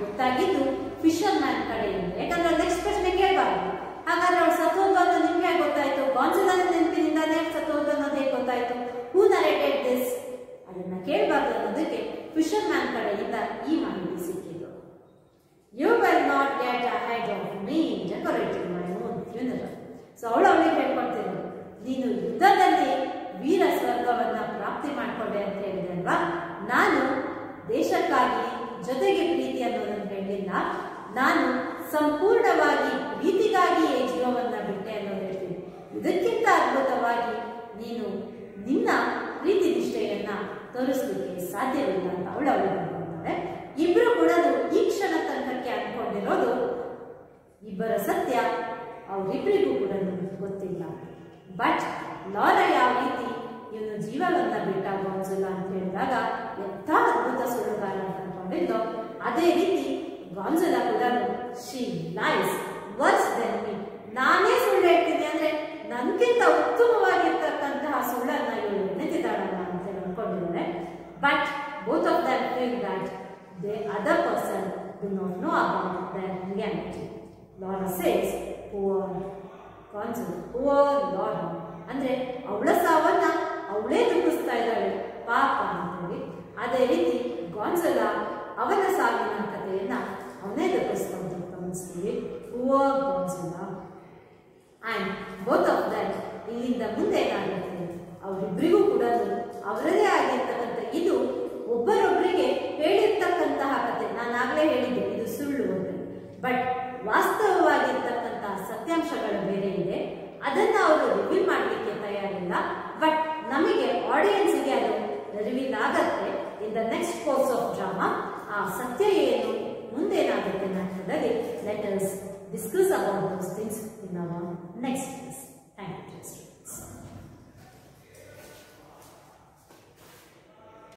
ಗೊತ್ತಾಗಿದ್ದು ಫಿಶರ್ ಮ್ಯಾನ್ ಕಡೆಯಿಂದ. ಯಾಕಂದ್ರೆ ನೆಕ್ಸ್ಟ್ ಪ್ರಶ್ನೆ ಕೇಳಬಾರ್ದು, ಹಾಗಾದ್ರೆ ಅವಳು ಸತ್ತೋದು ಅನ್ನೋದು ನಿಮ್ಗೆ ಹೇಗೆ ಗೊತ್ತಾಯ್ತು, ಗಾನ್ಜುಲಾನ ನೆನಪಿನಿಂದಾನೇ ಸತ್ತೋದು ಅನ್ನೋದು ಹೇಗೆ ಗೊತ್ತಾಯ್ತು, ಹೂ ನರೇಟೆಡ್ ದಿಸ್, ಅದನ್ನ ಕೇಳಬಾರ್ದು ಅನ್ನೋದಕ್ಕೆ ಫಿಶರ್ ಮ್ಯಾನ್ ಕಡೆಯಿಂದ ಈ ಮಾಹಿತಿ ಸಿಕ್ಕಿದ್ದು. You will not get ahead of me decorating my own funeral. So ಅವಳಿಗೆ ಹೇಳ್ಕೊಳ್ತಿರೋದು, ನೀನು ಯುದ್ಧದಲ್ಲಿ ವೀರ ಸ್ವರ್ಗವನ್ನ ಪ್ರಾಪ್ತಿ ಮಾಡ್ಕೊಂಡೆ ಅಂತ ಹೇಳಿದೆ ಅಲ್ವಾ. ನಾನು ದೇಶಕ್ಕಾಗಿ ಜೊತೆಗೆ ಪ್ರೀತಿ ಅನ್ನೋದನ್ನು ಹೇಳಿಲ್ಲ, ನಾನು ಸಂಪೂರ್ಣವಾಗಿ ಪ್ರೀತಿಗಾಗಿಯೇ ಜೀವವನ್ನ ಬಿಟ್ಟೆ ಅನ್ನೋದು ಹೇಳ್ತೀನಿ. ಇದಕ್ಕಿಂತ ಅದ್ಭುತವಾಗಿ ನೀನು ನಿನ್ನ ಪ್ರೀತಿ ನಿಷ್ಠೆಯನ್ನ ತೋರಿಸ್ಲಿಕ್ಕೆ ಸಾಧ್ಯವಿಲ್ಲ ಅಂತ ಅವಳು ಅನ್ಕೊಂತಾರೆ. ಇಬ್ರು ಕೂಡ ಈ ಕ್ಷಣ ತನಕಕ್ಕೆ ಅನ್ಕೊಂಡಿರೋದು ಇಬ್ಬರ ಸತ್ಯ ಅವರಿಬ್ಬರಿಗೂ ಕೂಡ ಗೊತ್ತಿಲ್ಲ. ಬಟ್ ಲಾರಾ ಯಾವ ರೀತಿ ಇವನು ಜೀವವನ್ನ ಬಿಟ್ಟ ಗಾನ್ಜುಲಾ ಅಂತ ಹೇಳಿದಾಗ ಎಂಥ ಅದ್ಭುತ ಸುಳ್ಳುಗಾರ ಅಂತ ಅನ್ಕೊಂಡಿದ್ದೋ, ಅದೇ ರೀತಿ ಗಾನ್ಜುಲಾ ಕೂಡ she lies worse than me, ನಾನೇ ಸುಳ್ಳು ಹೇಳ್ತೀನಿ ಅಂದ್ರೆ ನನ್ಗಿಂತ ಉತ್ತಮವಾಗಿರ್ತಕ್ಕಂತಹ ಸುಳ್ಳನ್ನ ಇವಳು ನೆನೆದಿದ್ದಾಳಲ್ಲ ಅಂತ ಅನ್ಕೊಂಡಿದ್ದಾರೆ. But both of them feel that the other person do not know about their reality. Laura says poor Gonzula, poor Laura ಅಂದ್ರೆ ಅವಳ ಸಾವನ್ನ ಅವಳೇ ದುಃಖಿಸ್ತಾ ಇದ್ದಾಳೆ ಪಾಪ ಅಂತೇಳಿ. ಅದೇ ರೀತಿ ಗಾನ್ಜುಲಾ ಅವನ ಸಾವಿನ ಕಥೆಯನ್ನ ಅವನೇ ದುಃಖಿಸ್ತಾ ಅಂತ ಗಮನಿಸ್ತೀವಿ. Poor Gonzula and both of that ಇಲ್ಲಿಂದ ಮುಂದೆ ಏನಾಗುತ್ತೆ, ಅವರಿಬ್ಬರಿಗೂ ಕೂಡ ಅವರದೇ ಆಗಿರ್ತಕ್ಕಂಥ, ಇದು ಒಬ್ಬರೊಬ್ಬರಿಗೆ ಹೇಳಿರ್ತಕ್ಕಂತಹ ಕಥೆ. ನಾನಾಗಲೇ ಹೇಳಿದ್ದೆ ಇದು ಸುಳ್ಳು ಅಂತ, ಬಟ್ ವಾಸ್ತವವಾಗಿರ್ತಕ್ಕಂತಹ ಸತ್ಯಾಂಶಗಳು ಬೇರೆ ಇದೆ. ಅದನ್ನ ಅವರು ರಿವೀಲ್ ಮಾಡಲಿಕ್ಕೆ ತಯಾರಿಲ್ಲ. ಬಟ್ ನಮಗೆ ಆಡಿಯನ್ಸ್ಗೆ ಅದು ರಿವೀಲ್ ಆಗತ್ತೆ in the next course of drama. ಆ ಸತ್ಯ ಏನು, ಮುಂದೇನಾಗುತ್ತೆ ನಾಟಕದಲ್ಲಿ, let us discuss about those things in our next